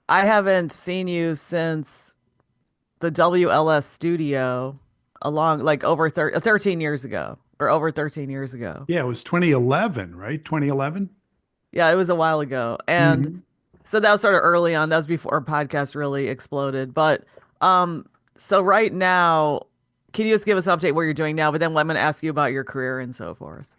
I haven't seen you since the WLS studio along like over 13 years ago or over 13 years ago. Yeah, it was 2011, right? 2011? Yeah, it was a while ago. And Hmm. so that was sort of early on. That was before our podcast really exploded. But um, so right now, can you just give us an update what you're doing now? But then I'm going to ask you about your career and so forth.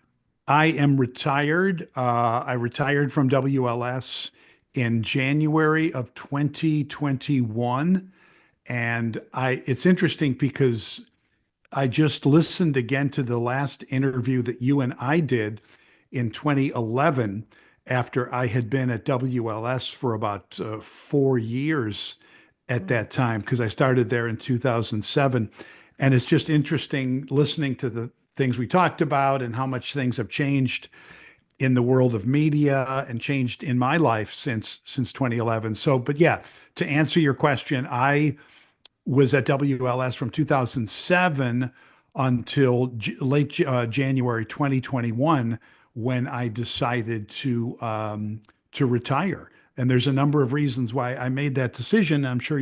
I am retired. I retired from WLS in January of 2021. And it's interesting because I just listened again to the last interview that you and I did in 2011 after I had been at WLS for about 4 years at Mm. that time, because I started there in 2007. And it's just interesting listening to the things we talked about and how much things have changed in the world of media and changed in my life since 2011. So, but yeah, to answer your question, I was at WLS from 2007 until late January 2021 when I decided to retire. And there's a number of reasons why I made that decision. I'm sure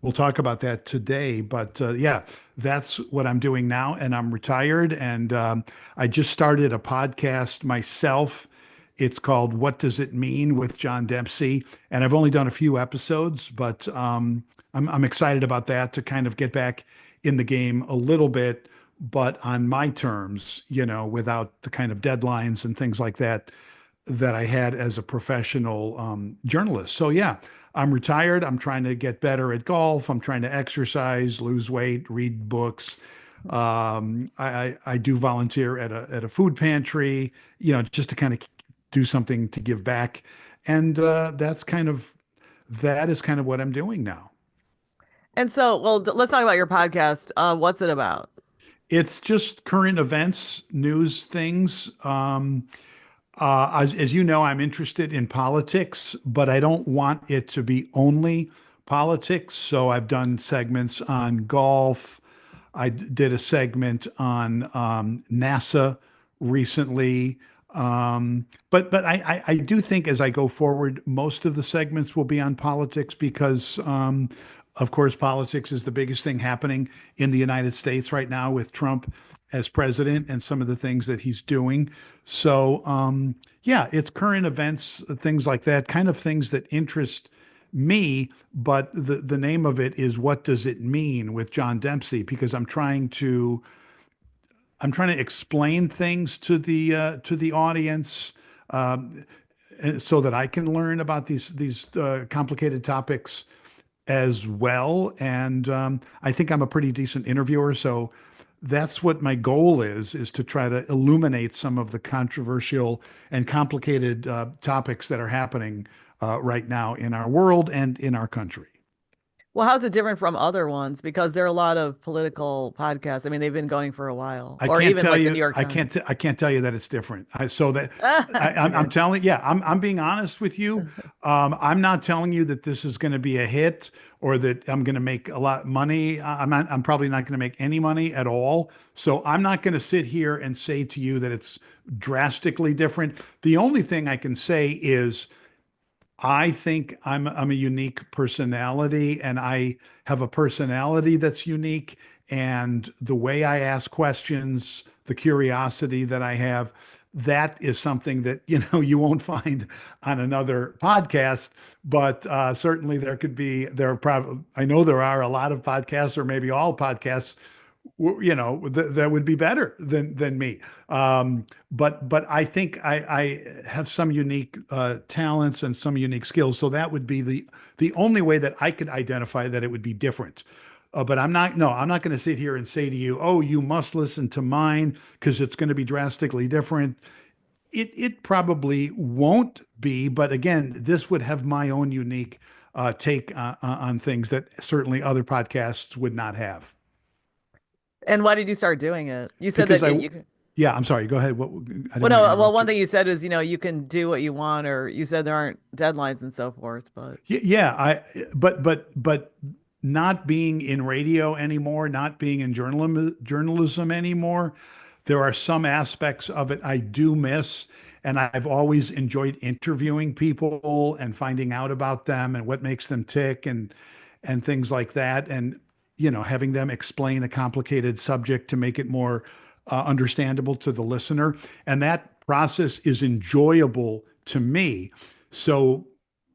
we'll talk about that today. But yeah, that's what I'm doing now, and I'm retired. And I just started a podcast myself. It's called "What Does It Mean" with John Dempsey, and I've only done a few episodes, but I'm excited about that to kind of get back in the game a little bit, but on my terms, without the kind of deadlines and things like that that I had as a professional journalist. So yeah, I'm retired. I'm trying to get better at golf. I'm trying to exercise, lose weight, read books. I do volunteer at a food pantry, just to kind of do something to give back, and that is kind of what I'm doing now. And so, well, let's talk about your podcast. What's it about? It's just current events, news things. As you know, I'm interested in politics, but I don't want it to be only politics. So I've done segments on golf. I did a segment on NASA recently. But I do think as I go forward, most of the segments will be on politics because, of course, politics is the biggest thing happening in the United States right now with Trump as president and some of the things that he's doing. So, yeah, it's current events, things like that, kind of things that interest me, but the name of it is "What Does It Mean" with John Dempsey, because I'm trying to explain things to the audience, um, so that I can learn about these complicated topics as well. And I think I'm a pretty decent interviewer, so that's what my goal is to try to illuminate some of the controversial and complicated topics that are happening right now in our world and in our country. Well, how's it different from other ones? Because there are a lot of political podcasts. I mean, they've been going for a while, I or can't even tell like the you. New York I Times. can't. I can't tell you that it's different. So that I'm Okay. telling. Yeah, I'm being honest with you. I'm not telling you that this is going to be a hit or that I'm going to make a lot of money. I'm not. I'm probably not going to make any money at all. So I'm not going to sit here and say to you that it's drastically different. The only thing I can say is I think I'm a unique personality, and I have a personality that's unique. And the way I ask questions, the curiosity that I have, that is something that you won't find on another podcast. But certainly there are probably, I know there are a lot of podcasts, or maybe all podcasts, that would be better than me. But I think I have some unique talents and some unique skills. So that would be the only way that I could identify that it would be different. But I'm not, no, I'm not going to sit here and say to you, oh, you must listen to mine because it's going to be drastically different. It probably won't be, but again, this would have my own unique take on things that certainly other podcasts would not have. And why did you start doing it? You said Because that you can. yeah, I'm sorry. Go ahead. I Well, didn't want to no, well, interrupt one you. thing you said is, you can do what you want, or you said there aren't deadlines and so forth, but Yeah, but not being in radio anymore, not being in journalism anymore, there are some aspects of it I do miss. And I've always enjoyed interviewing people and finding out about them and what makes them tick and things like that. And, having them explain a complicated subject to make it more understandable to the listener. And that process is enjoyable to me. So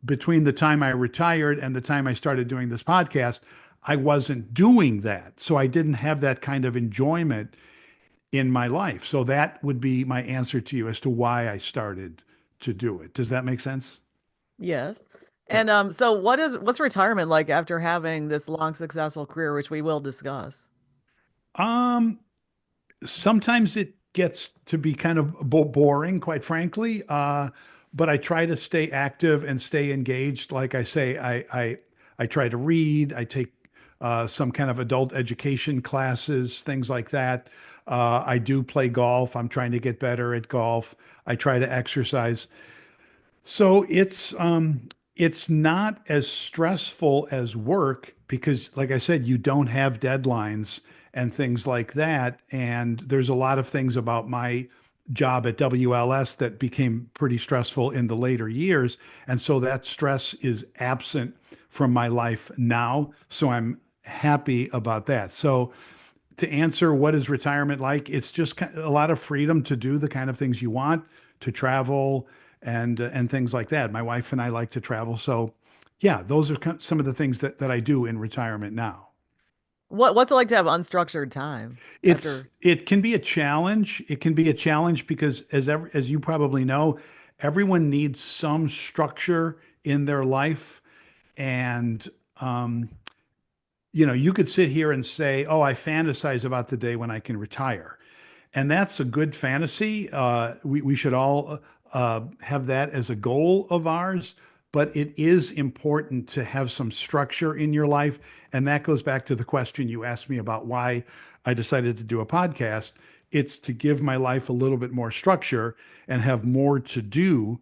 between the time I retired and the time I started doing this podcast, I wasn't doing that. So I didn't have that kind of enjoyment in my life. So that would be my answer to you as to why I started to do it. Does that make sense? Yes. Yeah. And so what's retirement like after having this long successful career, which we will discuss? Um, Sometimes it gets to be kind of boring, quite frankly. But I try to stay active and stay engaged. Like I say, I try to read. I take some kind of adult education classes, things like that. I do play golf. I'm trying to get better at golf. I try to exercise. So it's not as stressful as work because, like I said, you don't have deadlines and things like that. And there's a lot of things about my job at WLS that became pretty stressful in the later years. And so that stress is absent from my life now. So I'm happy about that. So to answer what is retirement like, it's just a lot of freedom to do the kind of things you want, to travel and things like that. My wife and I like to travel, so yeah, those are some of the things that I do in retirement now. What's it like to have unstructured time after? It can be a challenge. It can be a challenge because as you probably know, everyone needs some structure in their life, and um, you could sit here and say, "Oh, I fantasize about the day when I can retire." And that's a good fantasy. We should all have that as a goal of ours, but it is important to have some structure in your life. And that goes back to the question you asked me about why I decided to do a podcast. It's to give my life a little bit more structure and have more to do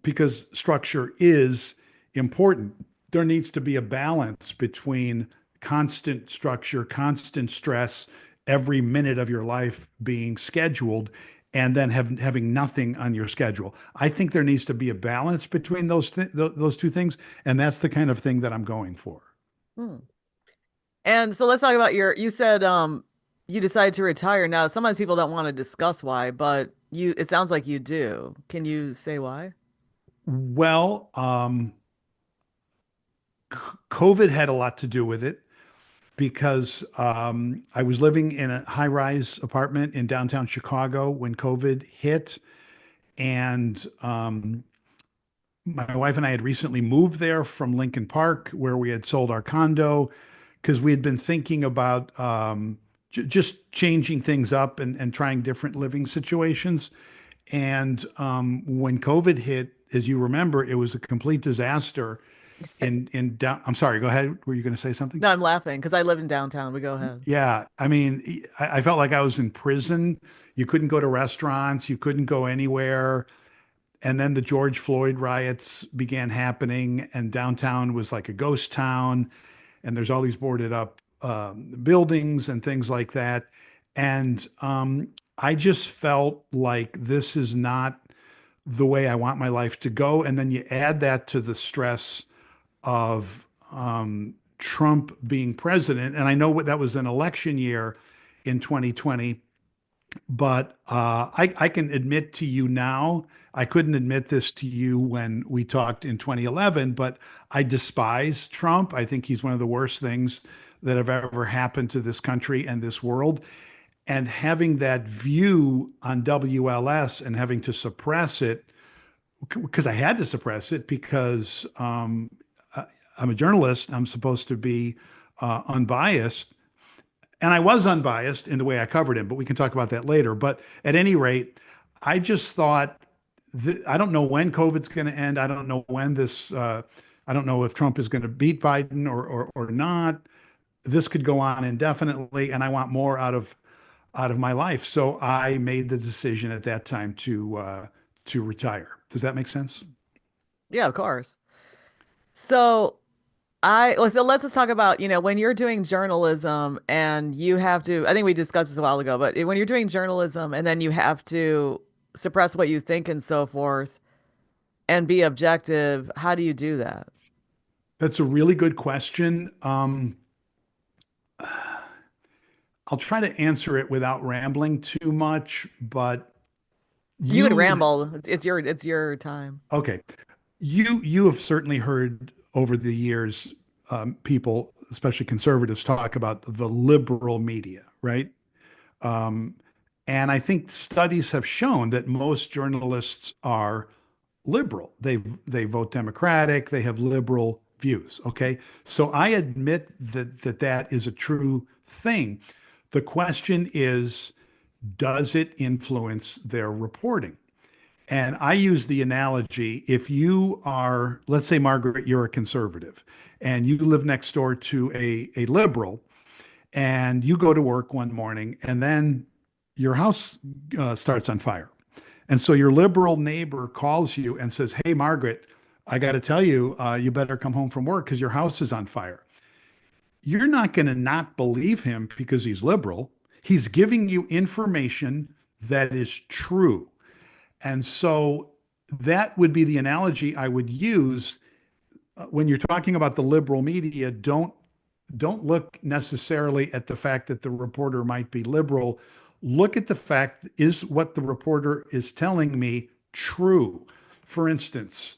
because structure is important. There needs to be a balance between constant structure, constant stress, every minute of your life being scheduled and then having nothing on your schedule. I think there needs to be a balance between those two things, and that's the kind of thing that I'm going for. Hmm. And so let's talk about you said you decided to retire. Now, sometimes people don't want to discuss why, but it sounds like you do. Can you say why? Well, COVID had a lot to do with it because I was living in a high-rise apartment in downtown Chicago when COVID hit, and my wife and I had recently moved there from Lincoln Park, where we had sold our condo, because we had been thinking about just changing things up and trying different living situations. And when COVID hit, as you remember, it was a complete disaster. In down, I'm sorry. Go ahead. Were you going to say something? No, I'm laughing because I live in downtown. We go ahead. Yeah, I mean, I felt like I was in prison. You couldn't go to restaurants. You couldn't go anywhere. And then the George Floyd riots began happening, and downtown was like a ghost town. And there's all these boarded up buildings and things like that. And I just felt like this is not the way I want my life to go. And then you add that to the stress of Trump being president. And I know what that was an election year in 2020. But I can admit to you now, I couldn't admit this to you when we talked in 2011, but I despise Trump. I think he's one of the worst things that have ever happened to this country and this world. And having that view on WLS and having to suppress it, because I had to suppress it because I'm a journalist, I'm supposed to be unbiased. And I was unbiased in the way I covered him, but we can talk about that later. But at any rate, I just thought I don't know when COVID's going to end. I don't know when I don't know if Trump is going to beat Biden or not. This could go on indefinitely, and I want more out of my life. So I made the decision at that time to retire. Does that make sense? Yeah, of course. So so let's just talk about, when you're doing journalism and you have to, I think we discussed this a while ago, but when you're doing journalism and then you have to suppress what you think and so forth and be objective, how do you do that? That's a really good question. I'll try to answer it without rambling too much, but You could you, ramble. It's your time. okay, you have certainly heard over the years people, especially conservatives, talk about the liberal media, right? Um, and I think studies have shown that most journalists are liberal. They vote Democratic. They have liberal views. Okay, so I admit that is a true thing. The question is, does it influence their reporting? And I use the analogy, if you are, let's say, Margaret, you're a conservative and you live next door to a liberal, and you go to work one morning and then your house starts on fire. And so your liberal neighbor calls you and says, "Hey, Margaret, I got to tell you, you better come home from work because your house is on fire." You're not going to not believe him because he's liberal. He's giving you information that is true. And so that would be the analogy I would use when you're talking about the liberal media. Don't look necessarily at the fact that the reporter might be liberal. Look at the fact, is what the reporter is telling me true? For instance,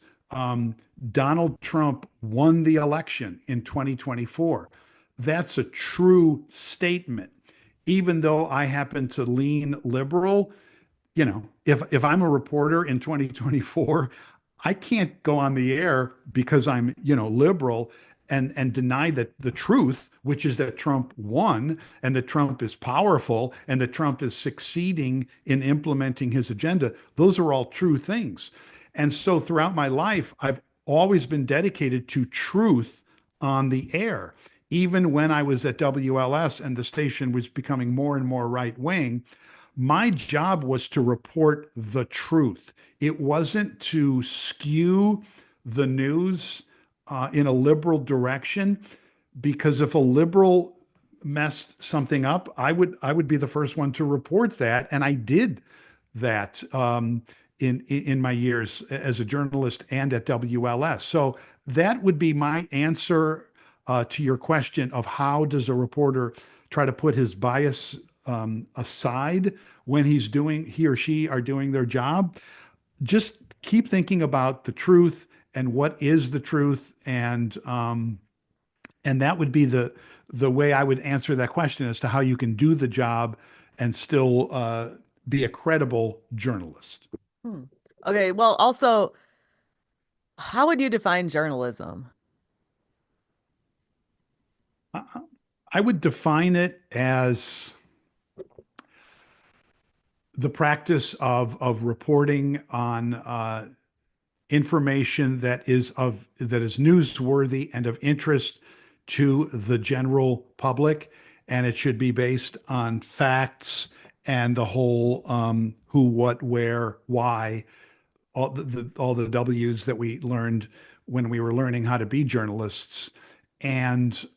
Donald Trump won the election in 2024. That's a true statement. Even though I happen to lean liberal, if I'm a reporter in 2024, I can't go on the air because I'm, liberal and deny that the truth, which is that Trump won and that Trump is powerful and that Trump is succeeding in implementing his agenda. Those are all true things. And so throughout my life, I've always been dedicated to truth on the air. Even when I was at WLS and the station was becoming more and more right wing, my job was to report the truth. It wasn't to skew the news in a liberal direction, because if a liberal messed something up, I would be the first one to report that, and I did that in my years as a journalist and at WLS. So that would be my answer to your question of how does a reporter try to put his bias aside when he or she are doing their job. Just keep thinking about the truth and what is the truth, and that would be the way I would answer that question as to how you can do the job and still be a credible journalist. Hmm. Okay, well, also, how would you define journalism? I I would define it as the practice of reporting on information that is newsworthy and of interest to the general public, and it should be based on facts and the whole who, what, where, why, all the W's that we learned when we were learning how to be journalists, and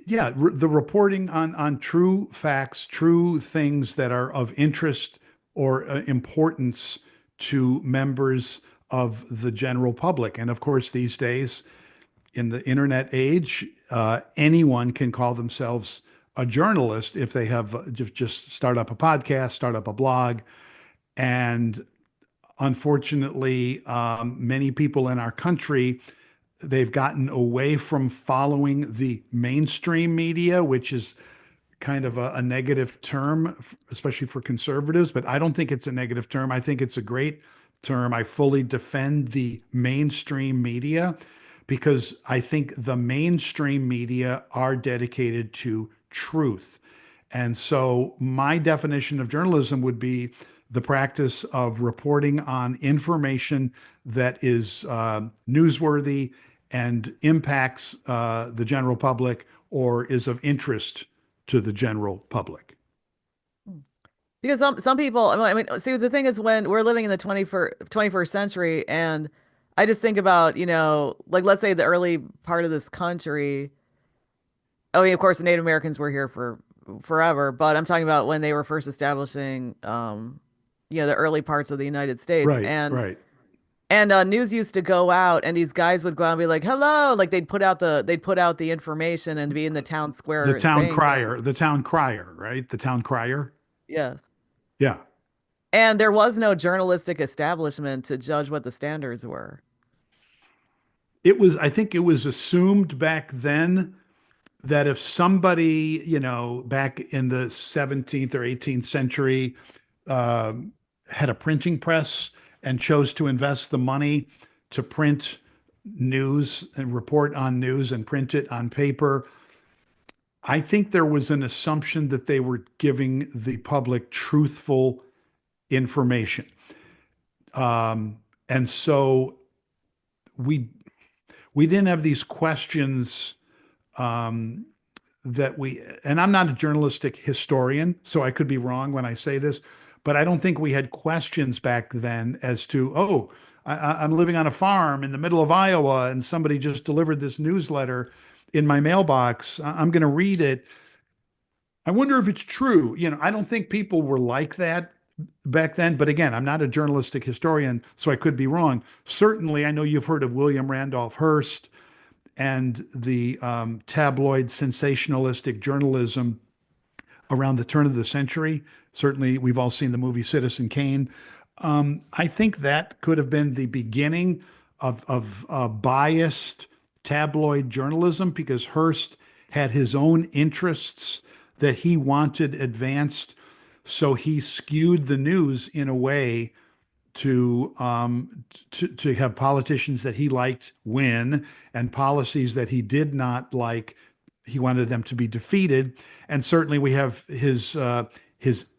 yeah, the reporting on true facts, true things that are of interest or importance to members of the general public. And of course, these days in the internet age, anyone can call themselves a journalist if they have just start up a podcast, start up a blog. And unfortunately, many people in our country, they've gotten away from following the mainstream media, which is kind of a negative term, especially for conservatives, but I don't think it's a negative term. I think it's a great term. I fully defend the mainstream media because I think the mainstream media are dedicated to truth. And so my definition of journalism would be the practice of reporting on information that is newsworthy and impacts the general public or is of interest to the general public. Because some people, I mean, see, the thing is when we're living in the 21st century, and I just think about, like let's say the early part of this country. I mean, of course, the Native Americans were here forever, but I'm talking about when they were first establishing, the early parts of the United States. Right, And right. news used to go out, and these guys would go out and be like, "Hello!" Like they'd put out the information and be in the town square saying things. The town crier, right? The town crier. Yes. Yeah. And there was no journalistic establishment to judge what the standards were. I think it was assumed back then that if somebody, back in the 17th or 18th century, um, had a printing press and chose to invest the money to print news and report on news and print it on paper, I think there was an assumption that they were giving the public truthful information. And so we we didn't have these questions um, and I'm not a journalistic historian, so I could be wrong when I say this, but I don't think we had questions back then as to, oh, I'm living on a farm in the middle of Iowa and somebody just delivered this newsletter in my mailbox. I'm going to read it. I wonder if it's true. I don't think people were like that back then. But again, I'm not a journalistic historian, so I could be wrong. Certainly, I know you've heard of William Randolph Hearst and the tabloid sensationalistic journalism around the turn of the century. Certainly, we've all seen the movie Citizen Kane. I think that could have been the beginning of biased tabloid journalism because Hearst had his own interests that he wanted advanced. So he skewed the news in a way to have politicians that he liked win and policies that he did not like. He wanted them to be defeated. And certainly we have his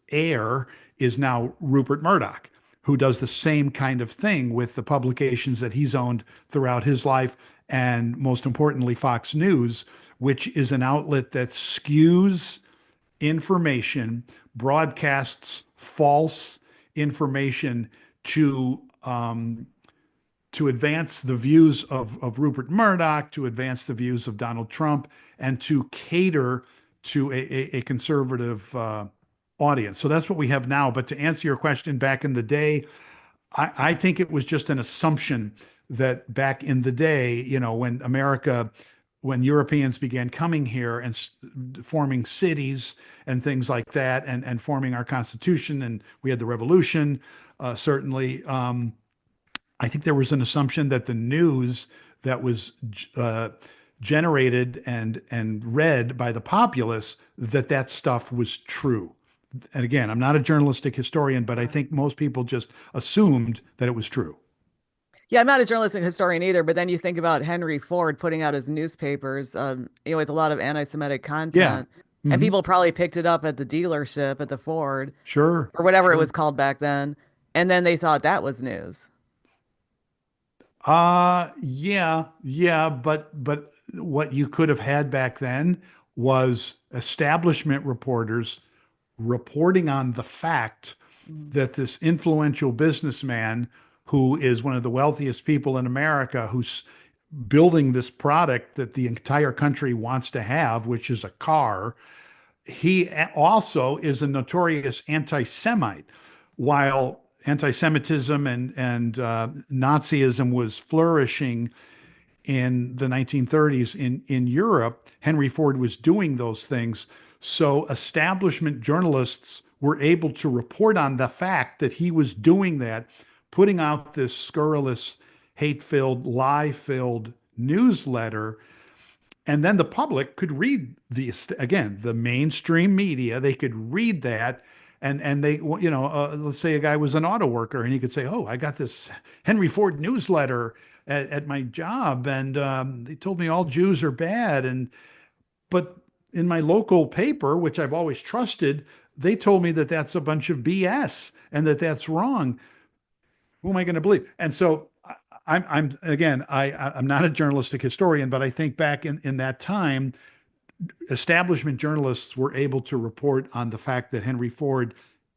heir is now Rupert Murdoch, who does the same kind of thing with the publications that he's owned throughout his life. And most importantly, Fox News, which is an outlet that skews information, broadcasts false information to to advance the views of Rupert Murdoch, to advance the views of Donald Trump, and to cater to a conservative audience. So that's what we have now. But to answer your question, back in the day, I think it was just an assumption that back in the day, when Europeans began coming here and forming cities and things like that, and forming our Constitution, and we had the Revolution, certainly. I think there was an assumption that the news that was generated and read by the populace, that stuff was true. And again, I'm not a journalistic historian, but I think most people just assumed that it was true. Yeah, I'm not a journalistic historian either, but then you think about Henry Ford putting out his newspapers, with a lot of anti-Semitic Yeah. content, and Hmm. people probably picked it up at the dealership at the Ford Sure. or whatever it Sure. was called back then, and then they thought that was news. Yeah, yeah, but what you could have had back then was establishment reporters reporting on the fact Mm. that this influential businessman, who is one of the wealthiest people in America, who's building this product that the entire country wants to have, which is a car, he also is a notorious anti-Semite. While anti-Semitism and Nazism was flourishing in the 1930s in Europe, Henry Ford was doing those things. So establishment journalists were able to report on the fact that he was doing that, putting out this scurrilous, hate-filled, lie-filled newsletter, and then the public could read the mainstream media. They could read that, and they, let's say a guy was an auto worker, and he could say, "Oh, I got this Henry Ford newsletter at my job, and they told me all Jews are bad." But in my local paper, which I've always trusted, they told me that that's a bunch of BS and that that's wrong. Who am I going to believe? And so I'm again, I'm not a journalistic historian, but I think back in that time, establishment journalists were able to report on the fact that Henry Ford,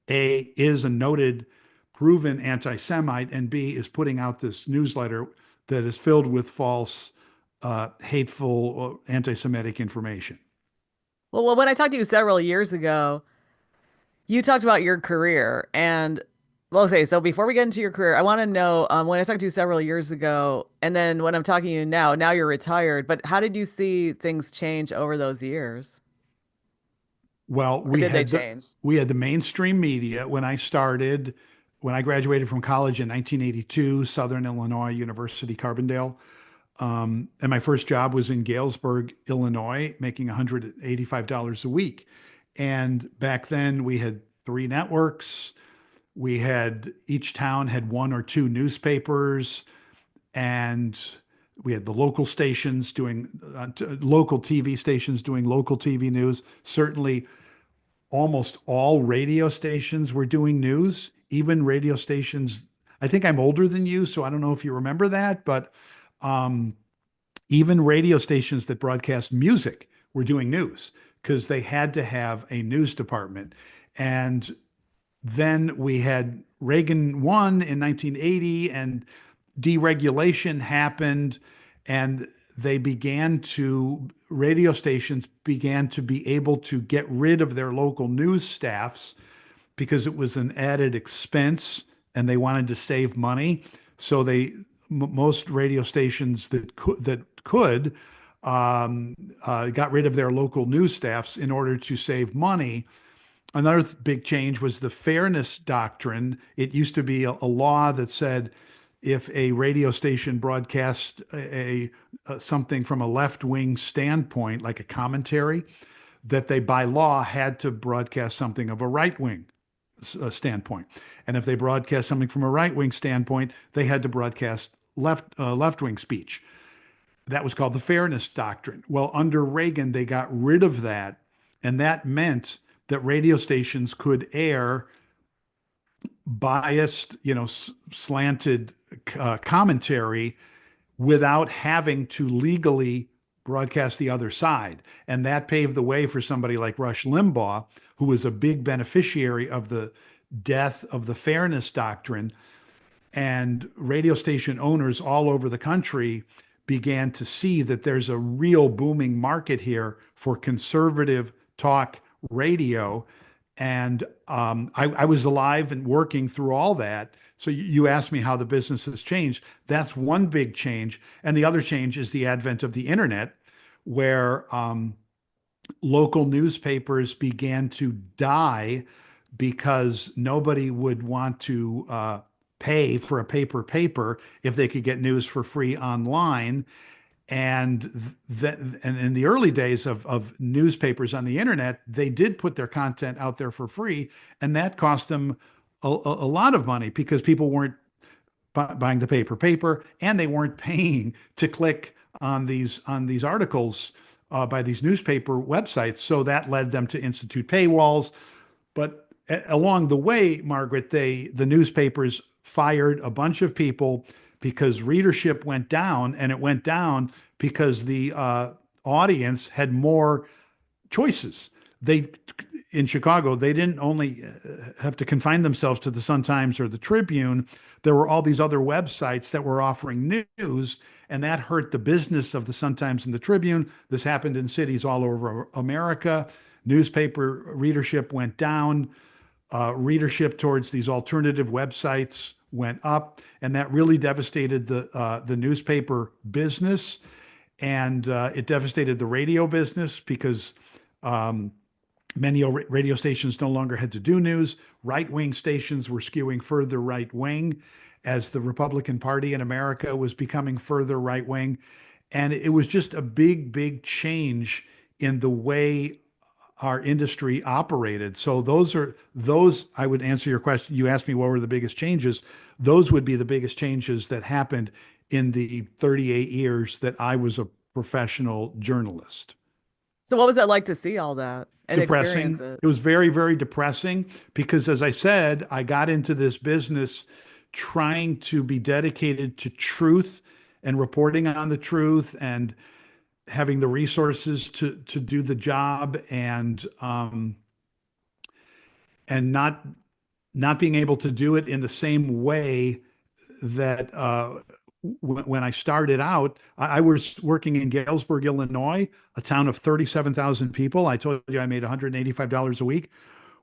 A, is a noted, proven anti-Semite, and B, is putting out this newsletter that is filled with false, hateful, anti-Semitic information. Well, when I talked to you several years ago, you talked about your career and well, okay, so before we get into your career, I want to know when I talked to you several years ago, and then when I'm talking to you now you're retired, but how did you see things change over those years? Well, Or did they change? we had the mainstream media when I started, when I graduated from college in 1982, Southern Illinois University, Carbondale. And my first job was in Galesburg, Illinois, making $185 a week. And back then we had three networks. We had each town had one or two newspapers, and we had the local stations doing local TV stations doing local TV news. Certainly, almost all radio stations were doing news, even radio stations. I think I'm older than you, so I don't know if you remember that, but um, even radio stations that broadcast music were doing news because they had to have a news department. And then we had Reagan won in 1980 and deregulation happened, and radio stations began to be able to get rid of their local news staffs because it was an added expense and they wanted to save money. So most radio stations that could got rid of their local news staffs in order to save money. Another big change was the fairness doctrine. It used to be a law that said if a radio station broadcast something from a left-wing standpoint, like a commentary, that they by law had to broadcast something of a right-wing standpoint. And if they broadcast something from a right-wing standpoint, they had to broadcast left-wing speech. That was called the fairness doctrine. Well, under Reagan, they got rid of that, and that meant that radio stations could air biased, slanted commentary without having to legally broadcast the other side. And that paved the way for somebody like Rush Limbaugh, who was a big beneficiary of the death of the fairness doctrine. And radio station owners all over the country began to see that there's a real booming market here for conservative talk radio. And I was alive and working through all that. So you asked me how the business has changed. That's one big change. And the other change is the advent of the internet, where local newspapers began to die because nobody would want to pay for a paper if they could get news for free online. And in the early days of newspapers on the internet, they did put their content out there for free, and that cost them a lot of money because people weren't buying the paper, and they weren't paying to click on these articles by these newspaper websites. So that led them to institute paywalls. But along the way, Margaret, the newspapers fired a bunch of people because readership went down, and it went down because the audience had more choices. They In Chicago, they didn't only have to confine themselves to the Sun-Times or the Tribune. There were all these other websites that were offering news, and that hurt the business of the Sun-Times and the Tribune. This happened in cities all over America. Newspaper readership went down. Readership towards these alternative websites went up, and that really devastated the newspaper business, and it devastated the radio business because many radio stations no longer had to do news. Right-wing stations were skewing further right-wing as the Republican Party in America was becoming further right-wing, and it was just a big, big change in the way our industry operated. So those I would answer your question. You asked me what were the biggest changes. Those would be the biggest changes that happened in the 38 years that I was a professional journalist. So what was it like to see all that and experience Depressing. it? It was very, very depressing because, as I said, I got into this business trying to be dedicated to truth and reporting on the truth and having the resources to do the job, and not being able to do it in the same way that when I started out, I was working in Galesburg, Illinois, a town of 37,000 people. I told you I made $185 a week.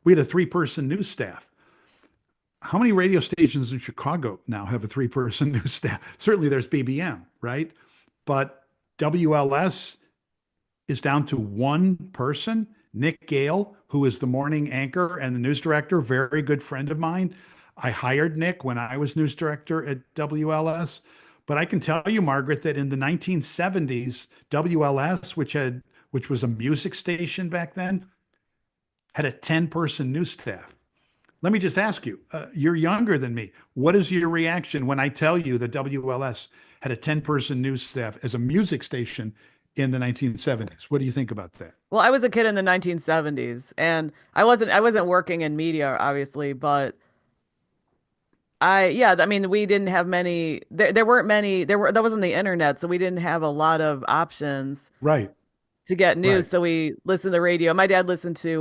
We had a three-person news staff. How many radio stations in Chicago now have a three-person news staff? Certainly there's BBM, right? But WLS is down to one person, Nick Gale, who is the morning anchor and the news director, very good friend of mine. I hired Nick when I was news director at WLS. But I can tell you, Margaret, that in the 1970s, WLS, which was a music station back then, had a 10-person news staff. Let me just ask you, you're younger than me. What is your reaction when I tell you that WLS had a 10-person news staff as a music station in the 1970s? What do you think about that? Well, I was a kid in the 1970s and I wasn't working in media obviously, but yeah, I mean we didn't have many there weren't many there wasn't the internet, so we didn't have a lot of options Right, to get news. right. So we listened to the radio. My dad listened to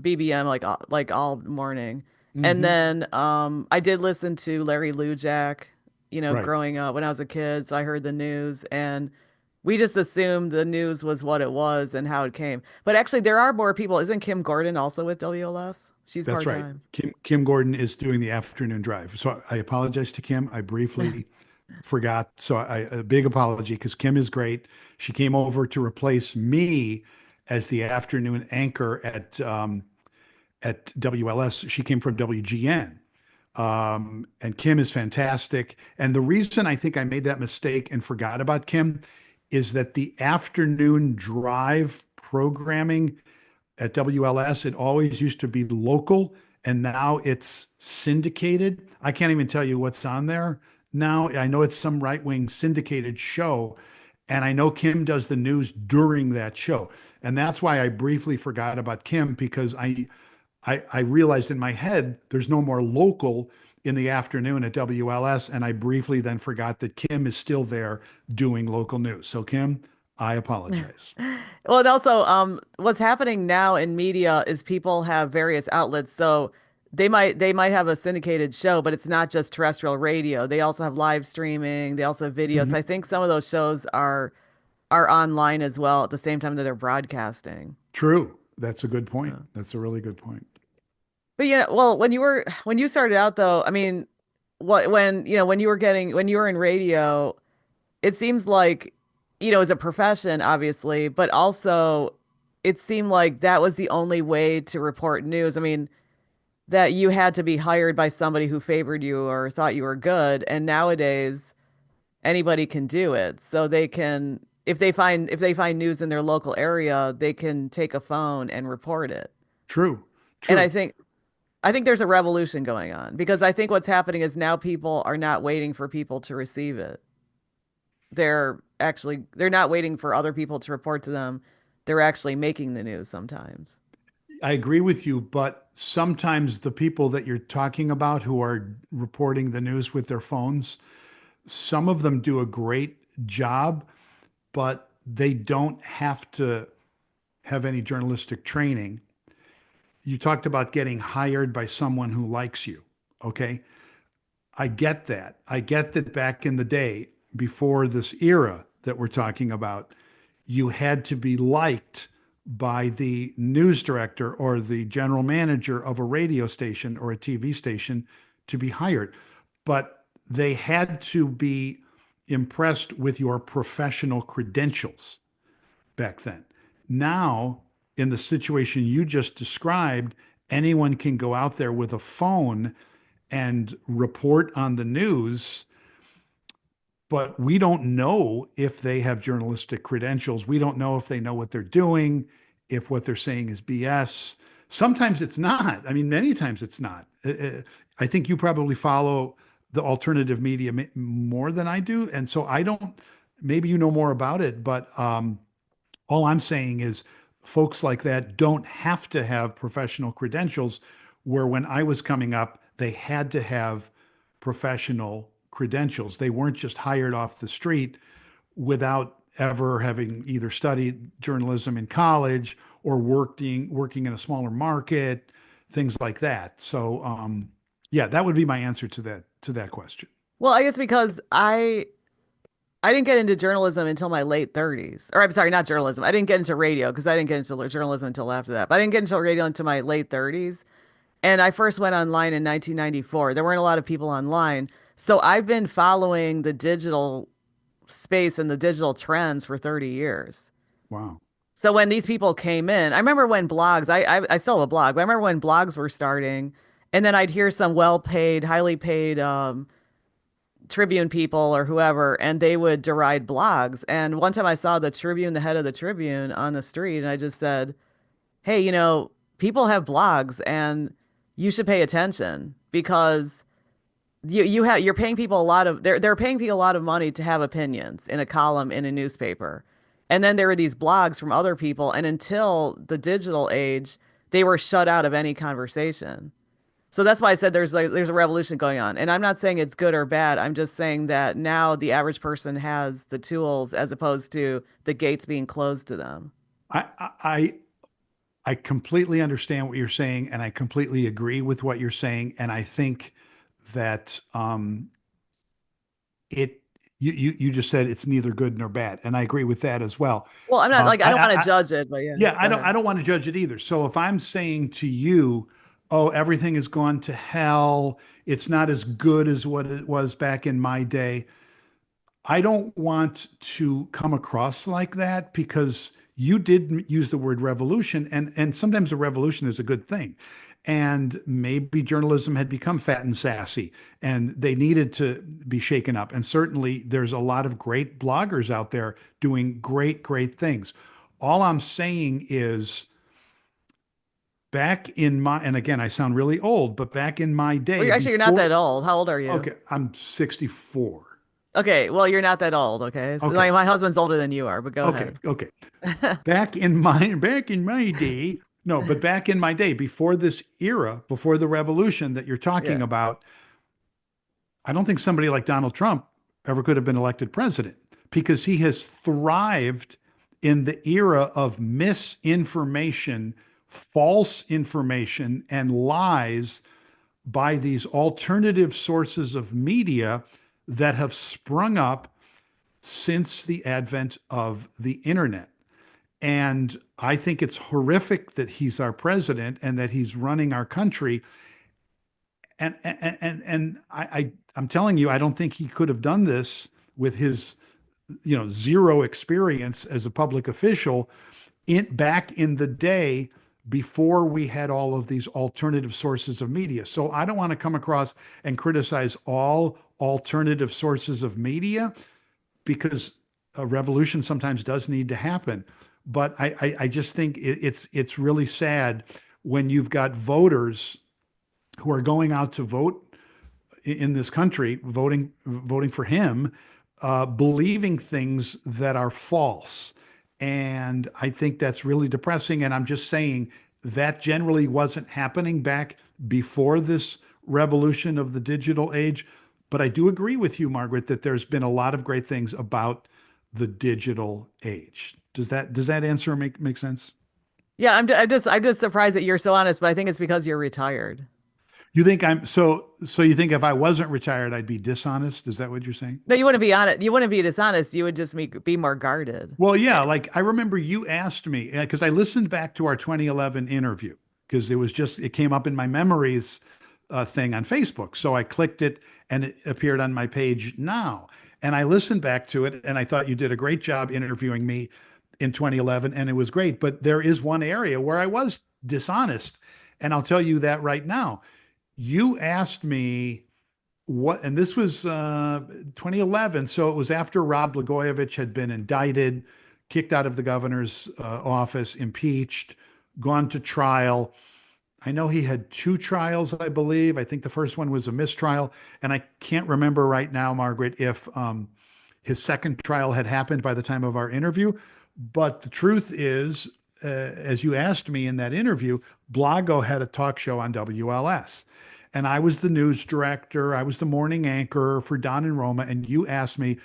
BBM like all morning. And Hmm. then I did listen to Larry Lujak, Right. growing up when I was a kid. So I heard the news and we just assumed the news was what it was and how it came. But actually there are more people. Isn't Kim Gordon also with WLS? She's That's right. part-time. Kim Gordon is doing the afternoon drive. So I apologize to Kim. I briefly forgot. So a big apology because Kim is great. She came over to replace me as the afternoon anchor at WLS. She came from WGN. And Kim is fantastic. And the reason I think I made that mistake and forgot about Kim is that the afternoon drive programming at WLS, it always used to be local and now it's syndicated. I can't even tell you what's on there now. I know it's some right wing syndicated show. And I know Kim does the news during that show. And that's why I briefly forgot about Kim because I realized in my head there's no more local in the afternoon at WLS. And I briefly then forgot that Kim is still there doing local news. So, Kim, I apologize. Well, and also, what's happening now in media is people have various outlets. So they might have a syndicated show, but it's not just terrestrial radio. They also have live streaming. They also have video. So I Mhm. think some of those shows are online as well at the same time that they're broadcasting. True. That's a good point. Yeah. That's a really good point. But yeah, well, when you started out though, I mean, when you were in radio, it seems like, as a profession, obviously, but also it seemed like that was the only way to report news. I mean, that you had to be hired by somebody who favored you or thought you were good. And nowadays, anybody can do it. So they can, if they find news in their local area, they can take a phone and report it. True. And True. I think there's a revolution going on because I think what's happening is now people are not waiting for people to receive it. They're not waiting for other people to report to them. They're actually making the news sometimes. I agree with you, but sometimes the people that you're talking about who are reporting the news with their phones, some of them do a great job, but they don't have to have any journalistic training. You talked about getting hired by someone who likes you. Okay. I get that. I get that back in the day, before this era that we're talking about, you had to be liked by the news director or the general manager of a radio station or a TV station to be hired. But they had to be impressed with your professional credentials back then. Now, in the situation you just described, anyone can go out there with a phone and report on the news, but we don't know if they have journalistic credentials. We don't know if they know what they're doing, if what they're saying is BS. Sometimes it's not. I mean, many times it's not. I think you probably follow the alternative media more than I do. And so I don't, maybe you know more about it, but all I'm saying is folks like that don't have to have professional credentials, where when I was coming up, they had to have professional credentials. They weren't just hired off the street without ever having either studied journalism in college or working in a smaller market, things like that. So yeah, that would be my answer to that question. Well, I guess because I didn't get into journalism until my late 30s. Or I'm sorry, not journalism. I didn't get into radio because I didn't get into journalism until after that. But I didn't get into radio until my late 30s. And I first went online in 1994. There weren't a lot of people online. So I've been following the digital space and the digital trends for 30 years. Wow. So when these people came in, I remember when blogs, I still have a blog, but I remember when blogs were starting, and then I'd hear some well-paid, highly paid Tribune people or whoever, and they would deride blogs. And one time I saw the Tribune, the head of the Tribune on the street, and I just said, hey, people have blogs and you should pay attention because you're paying people a lot of they're paying people a lot of money to have opinions in a column in a newspaper. And then there were these blogs from other people, and until the digital age, they were shut out of any conversation. So that's why I said there's a revolution going on. And I'm not saying it's good or bad. I'm just saying that now the average person has the tools as opposed to the gates being closed to them. I I completely understand what you're saying, and I completely agree with what you're saying. And I think that it you just said it's neither good nor bad, and I agree with that as well. Well, I'm not like I don't want to I judge it, but yeah, yeah, go I ahead. don't want to judge it either. So if I'm saying to you, oh, everything has gone to hell, it's not as good as what it was back in my day, I don't want to come across like that because you did use the word revolution, and sometimes a revolution is a good thing. And maybe journalism had become fat and sassy and they needed to be shaken up. And certainly there's a lot of great bloggers out there doing great, great things. All I'm saying is back in my, and again, I sound really old, but back in my Well, day you're not before, that old. How old are you? okay, I'm 64. Okay, well, you're not that old. Okay, so Okay. my husband's older than you are, but go Okay. ahead. Okay. Back in my day, no, but back in my day, before this era, before the revolution that you're talking Yeah. about, I don't think somebody like Donald Trump ever could have been elected president because he has thrived in the era of misinformation, false information, and lies by these alternative sources of media that have sprung up since the advent of the internet. And I think it's horrific that he's our president and that he's running our country. I'm telling you, I don't think he could have done this with his, zero experience as a public official back in the day before we had all of these alternative sources of media. So I don't want to come across and criticize all alternative sources of media because a revolution sometimes does need to happen. But I just think it's really sad when you've got voters who are going out to vote in this country, voting for him, believing things that are false. And I think that's really depressing. And I'm just saying that generally wasn't happening back before this revolution of the digital age. But I do agree with you, Margaret, that there's been a lot of great things about the digital age. Does that answer make sense? Yeah, I'm just surprised that you're so honest, but I think it's because you're retired. You think so you think if I wasn't retired, I'd be dishonest? Is that what you're saying? No, you wouldn't be honest. You wouldn't be dishonest. You would just be more guarded. Well, yeah, like I remember you asked me because I listened back to our 2011 interview because it came up in my memories thing on Facebook. So I clicked it and it appeared on my page now. And I listened back to it and I thought you did a great job interviewing me in 2011 and it was great. But there is one area where I was dishonest. And I'll tell you that right now. You asked me and this was 2011. So it was after Rod Blagojevich had been indicted, kicked out of the governor's office, impeached, gone to trial. I know he had two trials, I believe. I think the first one was a mistrial. And I can't remember right now, Margaret, if his second trial had happened by the time of our interview. But the truth is, as you asked me in that interview, Blago had a talk show on WLS. And I was the news director. I was the morning anchor for Don and Roma. And you asked me,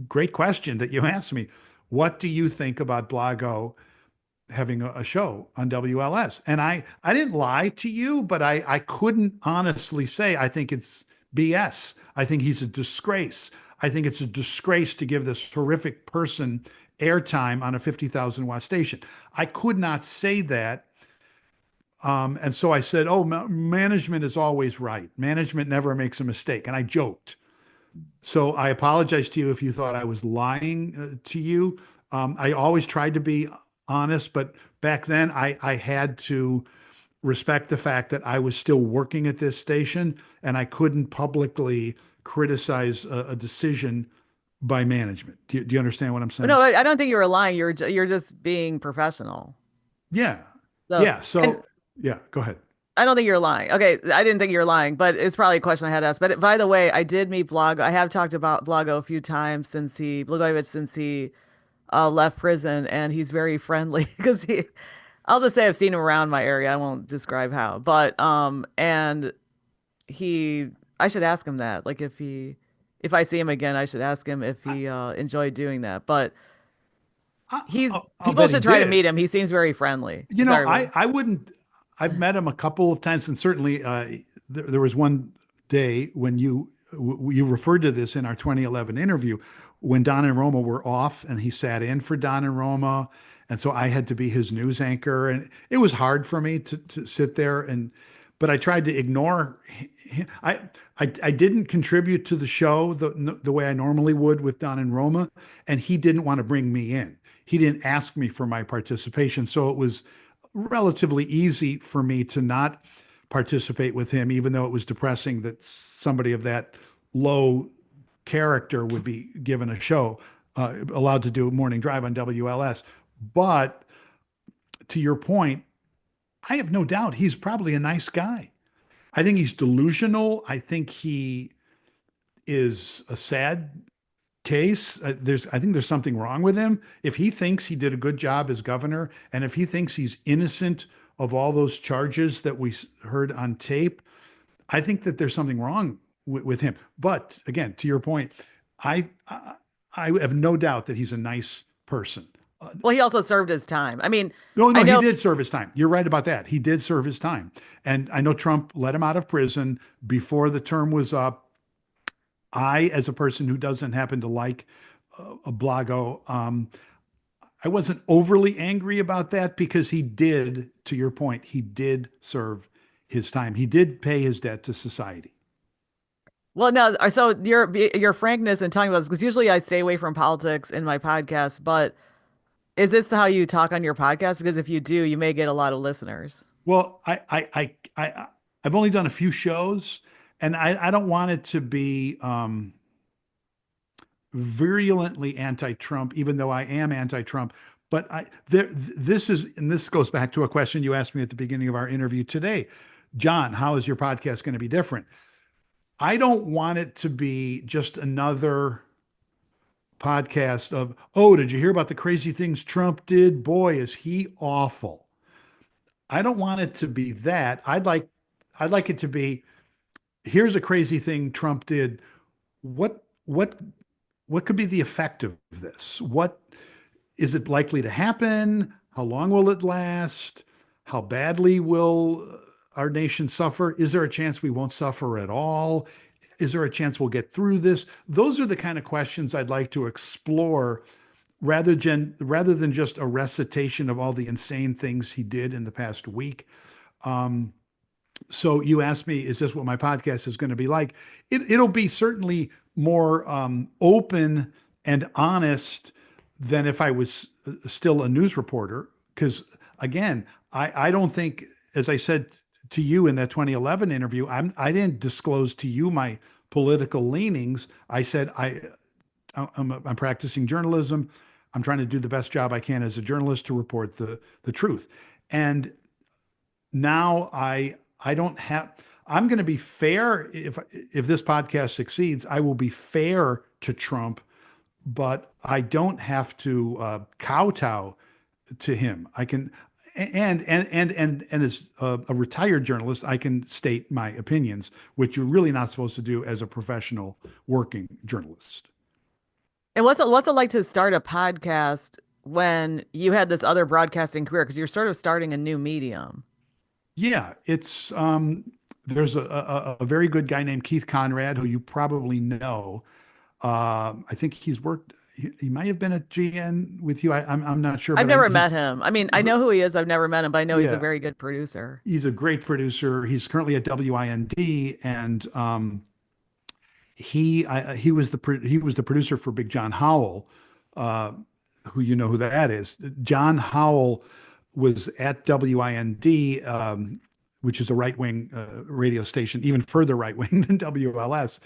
great question that you asked me, what do you think about Blago having a show on WLS? And I didn't lie to you, but I couldn't honestly say I think it's BS. I think he's a disgrace. I think it's a disgrace to give this horrific person airtime on a 50,000 watt station. I could not say that. And so I said, oh, management is always right. Management never makes a mistake. And I joked. So I apologize to you if you thought I was lying to you. I always tried to be honest, but back then I had to respect the fact that I was still working at this station and I couldn't publicly criticize a decision by management. Do you understand what I'm But no, saying? I don't think you were lying. You're just being professional. Yeah. So, Yeah. and So, yeah, go ahead. I don't think you're lying. Okay, I didn't think you were lying, but it's probably a question I had to ask. But by the way, I did meet Blago. I have talked about Blago a few times since he left prison, and he's very friendly because I'll just say I've seen him around my area. I won't describe how, but and he, I should ask him that. Like if I see him again, I should ask him if I, he enjoyed doing that. But I'll people bet he should try to did. meet him. He seems very friendly. You know, Sorry, what was? I wouldn't. I've met him a couple of times, and certainly there was one day when you referred to this in our 2011 interview when Don and Roma were off, and he sat in for Don and Roma, and so I had to be his news anchor, and it was hard for me to sit there but I tried to ignore him. I didn't contribute to the show the way I normally would with Don and Roma, and he didn't want to bring me in. He didn't ask me for my participation, so it was relatively easy for me to not participate with him, even though it was depressing that somebody of that low character would be given a show, allowed to do morning drive on WLS. But to your point, I have no doubt he's probably a nice guy. I think he's delusional. I think he is a sad case. I think there's something wrong with him. If he thinks he did a good job as governor, and if he thinks he's innocent of all those charges that we heard on tape, I think that there's something wrong with him. But again, to your point, I have no doubt that he's a nice person. Well, he also served his time. I mean, No, I no, he know. did serve his time. You're right about that. He did serve his time. And I know Trump let him out of prison before the term was up. I, as a person who doesn't happen to like a Blago, I wasn't overly angry about that because he did, to your point, he did serve his time. He did pay his debt to society. Well, no. So your frankness and talking about this, because usually I stay away from politics in my podcast, but is this how you talk on your podcast? Because if you do, you may get a lot of listeners. Well, I've only done a few shows, and I don't want it to be virulently anti-Trump, even though I am anti-Trump. But this is, and this goes back to a question you asked me at the beginning of our interview today, John. How is your podcast going to be different? I don't want it to be just another podcast of, oh, did you hear about the crazy things Trump did? Boy, is he awful. I don't want it to be that. I'd like it to be, here's a crazy thing Trump did. What could be the effect of this? What is it likely to happen? How long will it last? How badly will our nation suffer? Is there a chance we won't suffer at all? Is there a chance we'll get through this? Those are the kind of questions I'd like to explore rather than just a recitation of all the insane things he did in the past week. Um, so you asked me, is this what my podcast is going to be like? It'll be certainly more open and honest than if I was still a news reporter. Because again, I don't think, as I said to you in that 2011 interview, I didn't disclose to you my political leanings. I said I'm practicing journalism. I'm trying to do the best job I can as a journalist to report the truth. And now I don't have. I'm going to be fair if this podcast succeeds. I will be fair to Trump, but I don't have to kowtow to him. I can, and as a retired journalist, I can state my opinions, which you're really not supposed to do as a professional working journalist. And what's it like to start a podcast when you had this other broadcasting career? Because you're sort of starting a new medium. Yeah, it's there's a very good guy named Keith Conrad who you probably know. I think he's worked. He might have been at GN with you. I'm not sure, I've but never met he's him. I mean, I know who he is. I've never met him, but I know he's a yeah, very good producer. he's a great producer. He's currently at WIND, and he was he was the producer for Big John Howell, uh, who you know who that is. John Howell was at WIND, which is a right wing radio station, even further right wing than WLS.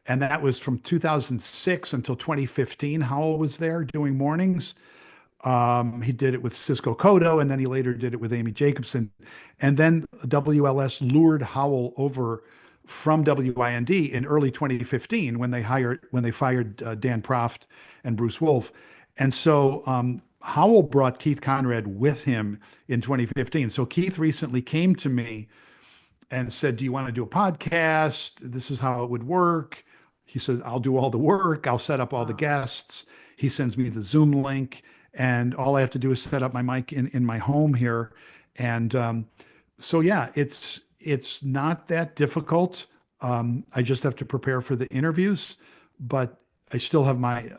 And that was from 2006 until 2015. Howell was there doing mornings. He did it with Cisco Cotto, and then he later did it with Amy Jacobson. And then WLS lured Howell over from WIND in early 2015 when they fired Dan Proft and Bruce Wolf. And so Howell brought Keith Conrad with him in 2015. So Keith recently came to me and said, "Do you want to do a podcast? This is how it would work." He said, "I'll do all the work. I'll set up all the Wow. guests." He sends me the Zoom link, and all I have to do is set up my mic in my home here. And so, yeah, it's not that difficult. I just have to prepare for the interviews, but I still have my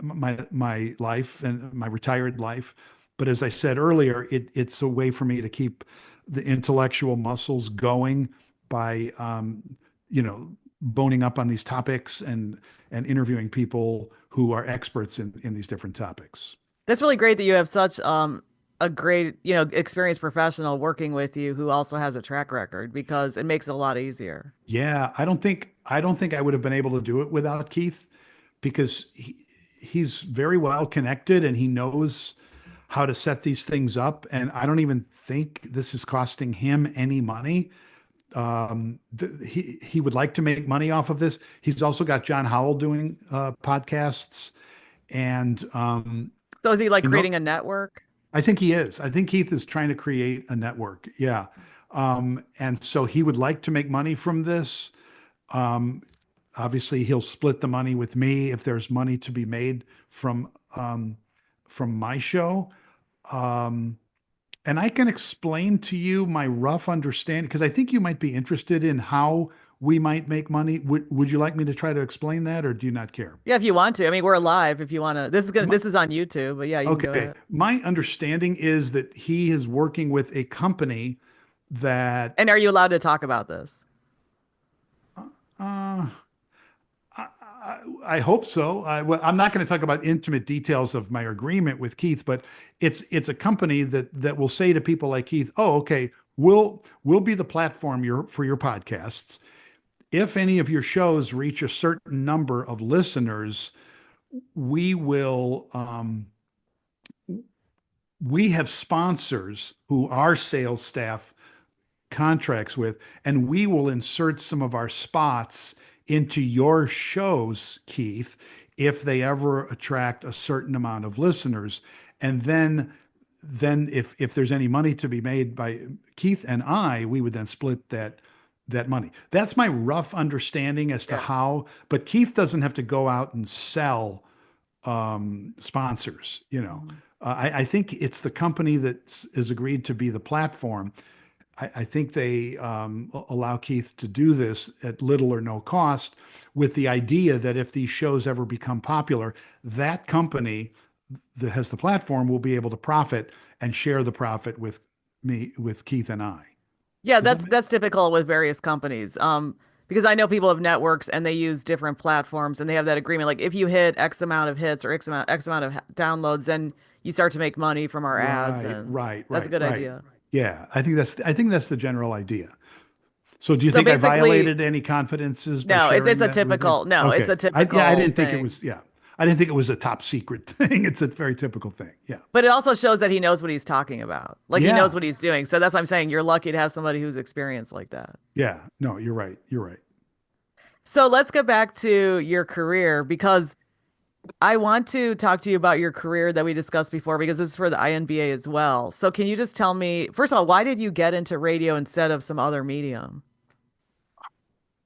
life and my retired life. But as I said earlier, it's a way for me to keep the intellectual muscles going by you know boning up on these topics and interviewing people who are experts in these different topics. That's really great that you have such a great, experienced professional working with you who also has a track record because it makes it a lot easier. Yeah, I don't think I would have been able to do it without Keith because he's very well connected and he knows how to set these things up. And I don't even think this is costing him any money. He would like to make money off of this. He's also got John Howell doing podcasts, and So is he like you know, creating a network? I think he is. I think Keith is trying to create a network. Yeah, and so he would like to make money from this. Um, Obviously, he'll split the money with me if there's money to be made from my show. Um, and I can explain to you my rough understanding because I think you might be interested in how we might make money. Would you like me to try to explain that, or do you not care? Yeah, if you want to. I mean, we're live if you want to. My, This is on YouTube, but yeah, you can go okay, ahead. my understanding is that he is working with a company that And are you allowed to talk about this? uh, I hope so. Well, I'm not going to talk about intimate details of my agreement with Keith, but it's a company that will say to people like Keith, "Oh, okay, we'll be the platform for your podcasts. If any of your shows reach a certain number of listeners, we will we have sponsors who our sales staff contracts with, and we will insert some of our spots into your shows, Keith, if they ever attract a certain amount of listeners. And then if there's any money to be made by Keith and I, we would then split that money. That's my rough understanding as to Yeah. how, but Keith doesn't have to go out and sell sponsors, you know. Mhm. I think it's the company that is agreed to be the platform. I think they allow Keith to do this at little or no cost with the idea that if these shows ever become popular, that company that has the platform will be able to profit and share the profit with me, with Keith and I. Yeah, Does that make that's typical with various companies. Because I know people have networks and they use different platforms and they have that agreement. Like if you hit X amount of hits or X amount of downloads, then you start to make money from our ads, right, and right, that's a right, good right. idea. Yeah, I think that's the general idea. So do you So think I basically, violated any confidences by no, it's sharing a that with you? typical no, it's Okay. a Yeah, I typical didn't think it thing. was, yeah. I didn't think it was a top secret thing. It's a very typical thing. Yeah. But it also shows that he knows what he's talking about. Like he knows Yeah. what he's doing. So that's why I'm saying you're lucky to have somebody who's experienced like that. Yeah. No, you're right. You're right. So let's get back to your career because I want to talk to you about your career that we discussed before because this is for the INBA as well. So can you just tell me, first of all, why did you get into radio instead of some other medium?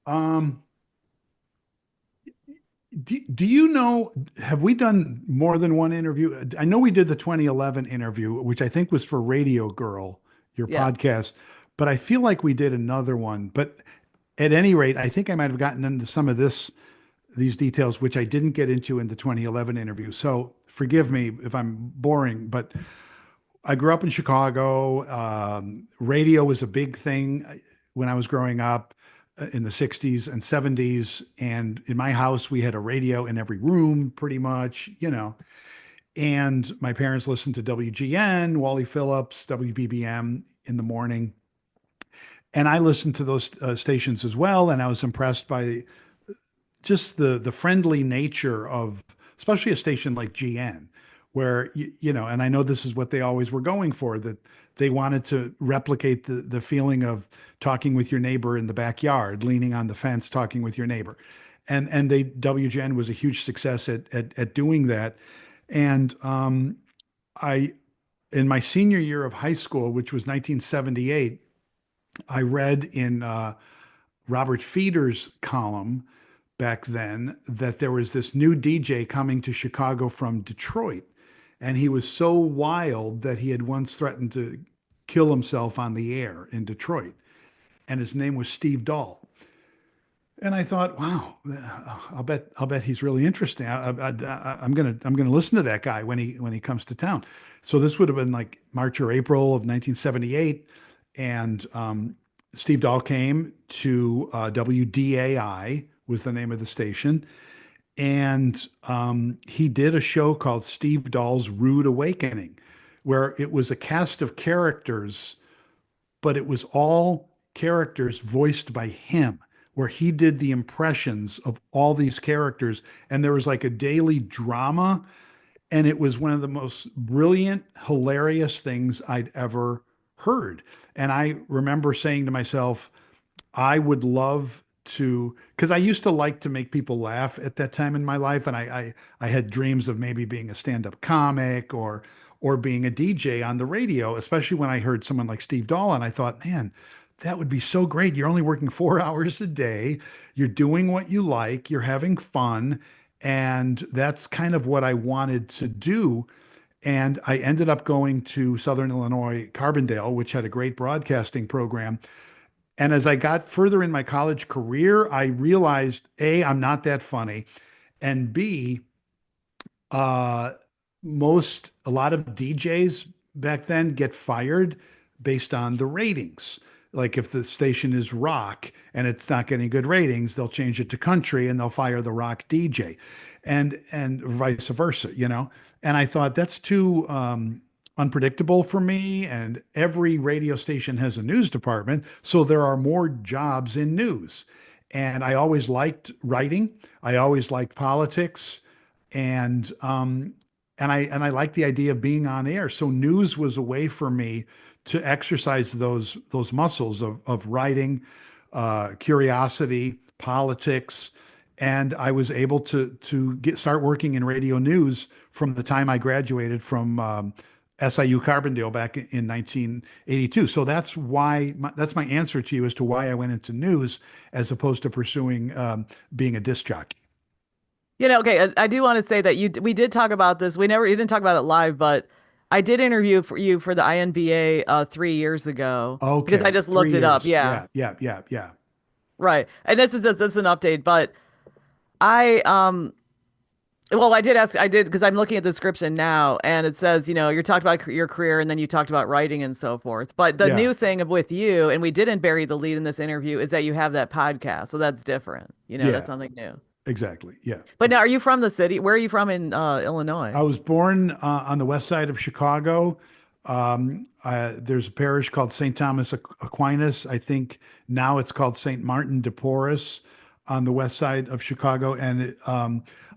Um, do you know, have we done more than one interview? I know we did the 2011 interview, which I think was for Radio Girl, your Yes. podcast, but I feel like we did another one. But at any rate, I think I might have gotten into some of this these details, which I didn't get into in the 2011 interview. So forgive me if I'm boring, but I grew up in Chicago. Radio was a big thing when I was growing up in the 60s and 70s. And in my house, we had a radio in every room, pretty much, you know. And my parents listened to WGN, Wally Phillips, WBBM in the morning. And I listened to those stations as well. And I was impressed by just the friendly nature of especially a station like GN, where you know, and I know this is what they always were going for, that they wanted to replicate the feeling of talking with your neighbor in the backyard, leaning on the fence, talking with your neighbor. And they WGN was a huge success at doing that. And I in my senior year of high school, which was 1978, I read in Robert Feeder's column back then that there was this new DJ coming to Chicago from Detroit. And he was so wild that he had once threatened to kill himself on the air in Detroit. And his name was Steve Dahl. And I thought, wow, I'll bet he's really interesting. I'm gonna listen to that guy when he comes to town. So this would have been like March or April of 1978, and Steve Dahl came to WDAI was the name of the station, and he did a show called Steve Dahl's Rude Awakening, where it was a cast of characters, but it was all characters voiced by him, where he did the impressions of all these characters. And there was like a daily drama. And it was one of the most brilliant, hilarious things I'd ever heard. And I remember saying to myself, I would love to, because I used to like to make people laugh at that time in my life, and I had dreams of maybe being a stand-up comic or being a DJ on the radio, especially when I heard someone like Steve Dahl, and I thought, man, that would be so great. You're only working 4 hours a day, you're doing what you like, you're having fun, and that's kind of what I wanted to do. And I ended up going to Southern Illinois Carbondale, which had a great broadcasting program. And as I got further in my college career, I realized A, I'm not that funny. And B, uh, a lot of DJs back then get fired based on the ratings. Like if the station is rock and it's not getting good ratings, they'll change it to country and they'll fire the rock DJ, and vice versa, you know. And I thought that's too unpredictable for me. And every radio station has a news department, so there are more jobs in news. And I always liked writing. I always liked politics, and I like the idea of being on air. So news was a way for me to exercise those muscles of writing, curiosity, politics, and I was able to start working in radio news from the time I graduated from SIU Carbondale back in 1982. So that's my answer to you as to why I went into news as opposed to pursuing being a disc jockey. Okay, I do want to say that we did talk about this. You didn't talk about it live, but I did interview for you for the INBA 3 years ago because I Okay, just three looked it up. years. Yeah, Yeah, yeah, yeah, yeah, right. And this is an update, but I well, I did because I'm looking at the description now, and it says, you talked about your career, and then you talked about writing and so forth. But the yeah, new thing with you, and we didn't bury the lead in this interview, is that you have that podcast, so that's different. That's yeah. something new. Exactly. Yeah, But now, yeah. are you from the city? Where are you from in Illinois? I was born on the west side of Chicago. There's a parish called St. Thomas Aquinas. I think now it's called St. Martin de Porres on the west side of Chicago. And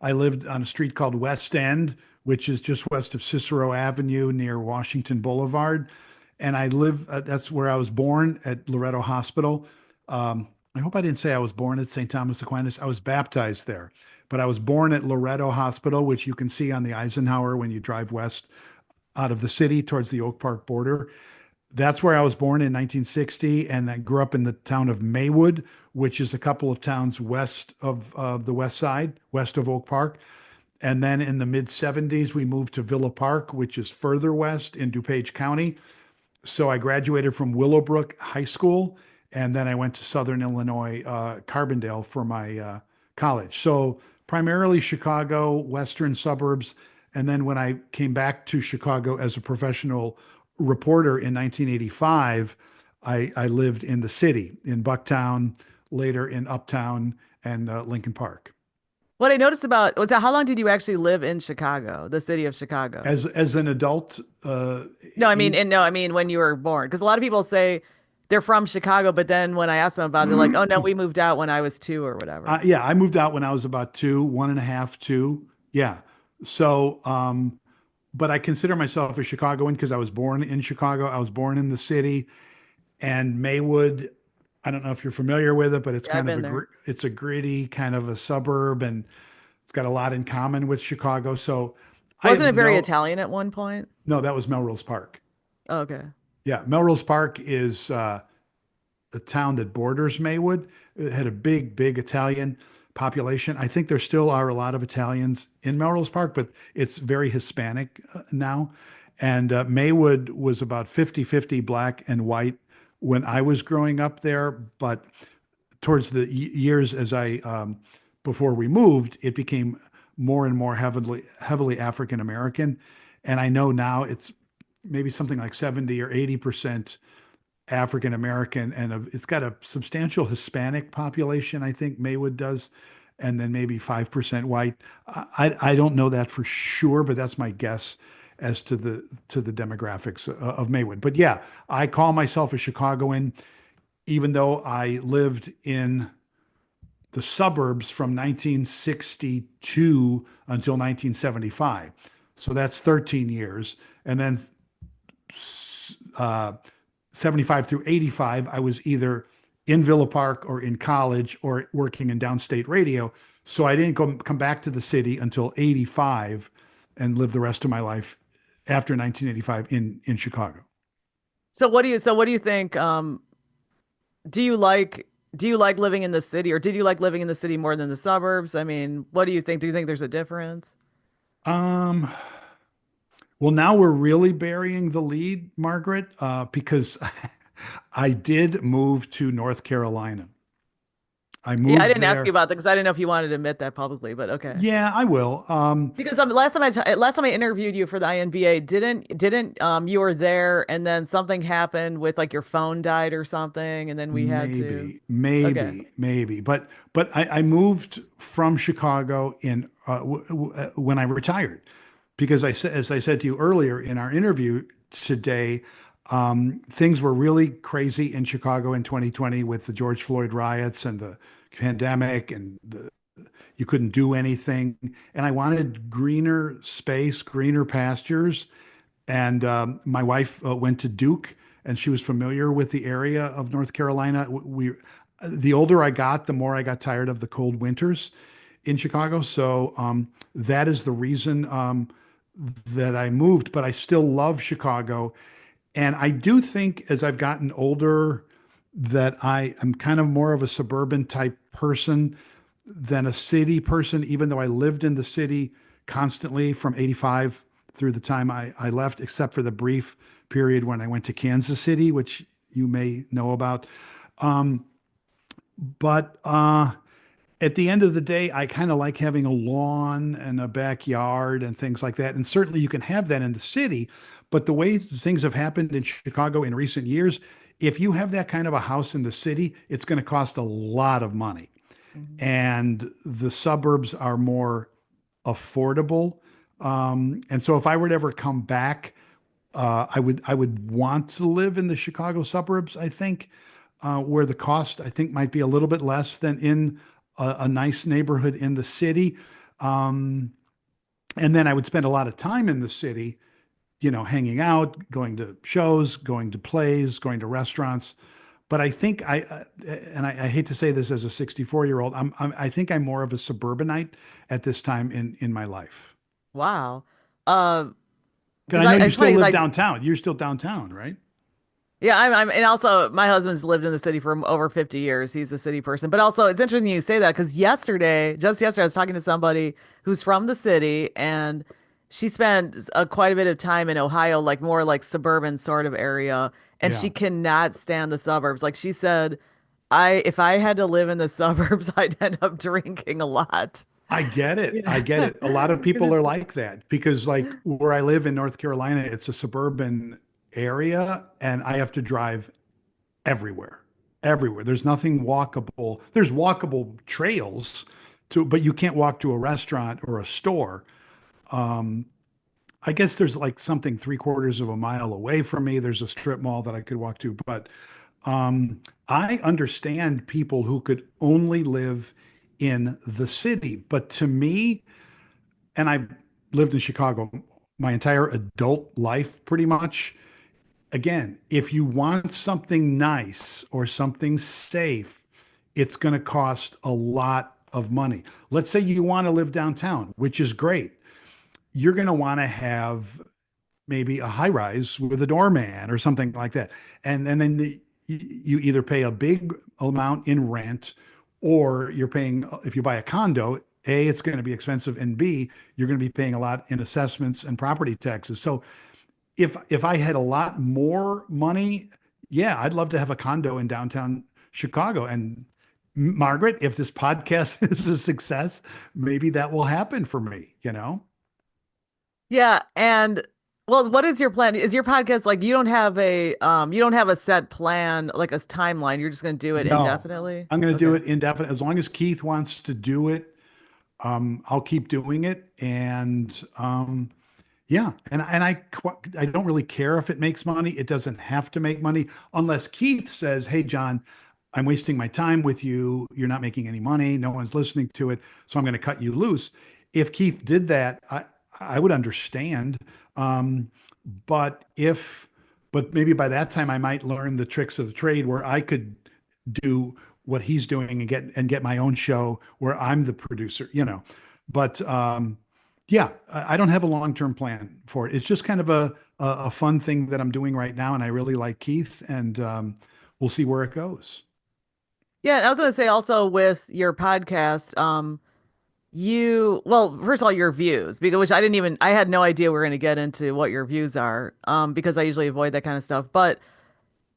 I lived on a street called West End, which is just west of Cicero Avenue near Washington Boulevard. And that's where I was born at Loretto Hospital. I hope I didn't say I was born at St. Thomas Aquinas. I was baptized there, but I was born at Loretto Hospital, which you can see on the Eisenhower when you drive west out of the city towards the Oak Park border. That's where I was born in 1960, and I grew up in the town of Maywood, which is a couple of towns west of the west side, west of Oak Park. And then in the mid 70s, we moved to Villa Park, which is further west in DuPage County. So I graduated from Willowbrook High School, and then I went to Southern Illinois Carbondale for my college. So primarily Chicago, western suburbs. And then when I came back to Chicago as a professional reporter in 1985, I lived in the city, in Bucktown, later in Uptown and Lincoln Park. What I noticed about was that how long did you actually live in Chicago, the city of Chicago? As an adult, No, I mean, in and no, I mean when you were born, because a lot of people say they're from Chicago, but then when I ask them about it, they're like, "Oh no, we moved out when I was two or whatever." yeah, I moved out when I was about two, one and a half, two. Yeah. So, but I consider myself a Chicagoan because I was born in Chicago. I was born in the city, and Maywood. I don't know if you're familiar with it, but it's Yeah, I've kind of been there. it's a gritty kind of a suburb, and it's got a lot in common with Chicago. So I Wasn't have it very no, Italian at one point? no, that was Melrose Park. Oh, okay. Yeah, Melrose Park is the town that borders Maywood. It had a big Italian population. I think there still are a lot of Italians in Melrose Park, but it's very Hispanic now. And Maywood was about 50-50 black and white when I was growing up there. But towards the years as before we moved, it became more and more heavily African American. And I know now it's maybe something like 70 or 80% African American, and it's got a substantial Hispanic population. I think Maywood does, and then maybe 5% white. I don't know that for sure, but that's my guess as to the demographics of Maywood. But yeah, I call myself a Chicagoan, even though I lived in the suburbs from 1962 until 1975. So that's 13 years, and then uh, 75 through 85, I was either in Villa Park or in college or working in downstate radio. So I didn't come back to the city until 85 and live the rest of my life after 1985 in Chicago. So what do you think? Do you like do you like living in the city or did you like living in the city more than the suburbs? I mean, what do you think? Do you think there's a difference? Um, well, now we're really burying the lead, Margaret, because I did move to North Carolina. I Yeah, I moved didn't ask you there. about that because I didn't know if you wanted to admit that publicly, but okay. Yeah, I will. Because last time I interviewed you for the INBA, didn't you were there and then something happened with like your phone died or something and then we had to Maybe, okay. maybe, but I moved from Chicago in when I retired because I said, as I said to you earlier in our interview today, things were really crazy in Chicago in 2020 with the George Floyd riots and the pandemic, and you couldn't do anything, and I wanted greener space, greener pastures, and my wife went to Duke, and she was familiar with the area of North Carolina. The older I got, the more I got tired of the cold winters in Chicago. So that is the reason that I moved. But I still love Chicago, and I do think as I've gotten older that I am kind of more of a suburban type person than a city person, even though I lived in the city constantly from 85 through the time I left, except for the brief period when I went to Kansas City, which you may know about. Um, but at the end of the day, I kind of like having a lawn and a backyard and things like that. And certainly you can have that in the city. But the way things have happened in Chicago in recent years, if you have that kind of a house in the city, it's going to cost a lot of money. Mhm. And the suburbs are more affordable. And so if I were to ever come back, I would want to live in the Chicago suburbs, I think, where the cost I think might be a little bit less than in a nice neighborhood in the city. Um, and then I would spend a lot of time in the city, hanging out, going to shows, going to plays, going to restaurants. But I think I hate to say this as a 64-year-old, I think I'm more of a suburbanite at this time in my life. Wow. Um, Because because I know you it's still funny because live I downtown. You're still downtown, right? yeah, and also my husband's lived in the city for over 50 years. He's a city person. But also it's interesting you say that because just yesterday, I was talking to somebody who's from the city and she spent quite a bit of time in Ohio, like more like suburban sort of area, and she Yeah. cannot stand the suburbs. Like she said, I if I had to live in the suburbs, I'd end up drinking a lot. I get it. You I know, get it. A lot of because people are it's like that because, like, where I live in North Carolina, it's a suburban area and I have to drive everywhere. Everywhere. There's nothing walkable. There's walkable trails to, but you can't walk to a restaurant or a store. Um, I guess there's like something 3/4 of a mile away from me. There's a strip mall that I could walk to, but um, I understand people who could only live in the city. But to me, and I've lived in Chicago my entire adult life pretty much. Again, if you want something nice or something safe, it's going to cost a lot of money. Let's say you want to live downtown, which is great. You're going to want to have maybe a high rise with a doorman or something like that. And then you either pay a big amount in rent or you're paying, if you buy a condo, A, it's going to be expensive, and B, you're going to be paying a lot in assessments and property taxes. So if I had a lot more money, yeah, I'd love to have a condo in downtown Chicago. And Margaret, if this podcast is a success, maybe that will happen for me, you know? yeah, and well, what is your plan? Is your podcast like you don't have a set plan, like a timeline. You're just going to do it No, indefinitely? I'm going to do Okay. it indefinite. As long as Keith wants to do it, I'll keep doing it. And yeah, and I don't really care if it makes money. It doesn't have to make money unless Keith says, "Hey, John, I'm wasting my time with you. You're not making any money. No one's listening to it, so I'm going to cut you loose." If Keith did that, I would understand. Um, but if but maybe by that time I might learn the tricks of the trade where I could do what he's doing and get my own show where I'm the producer, you know. But yeah, I don't have a long-term plan for it. It's just kind of a fun thing that I'm doing right now, and I really like Keith, and we'll see where it goes. Yeah, and I was going to say also with your podcast, well, first of all, your views, because which I had no idea we are going to get into what your views are, because I usually avoid that kind of stuff. But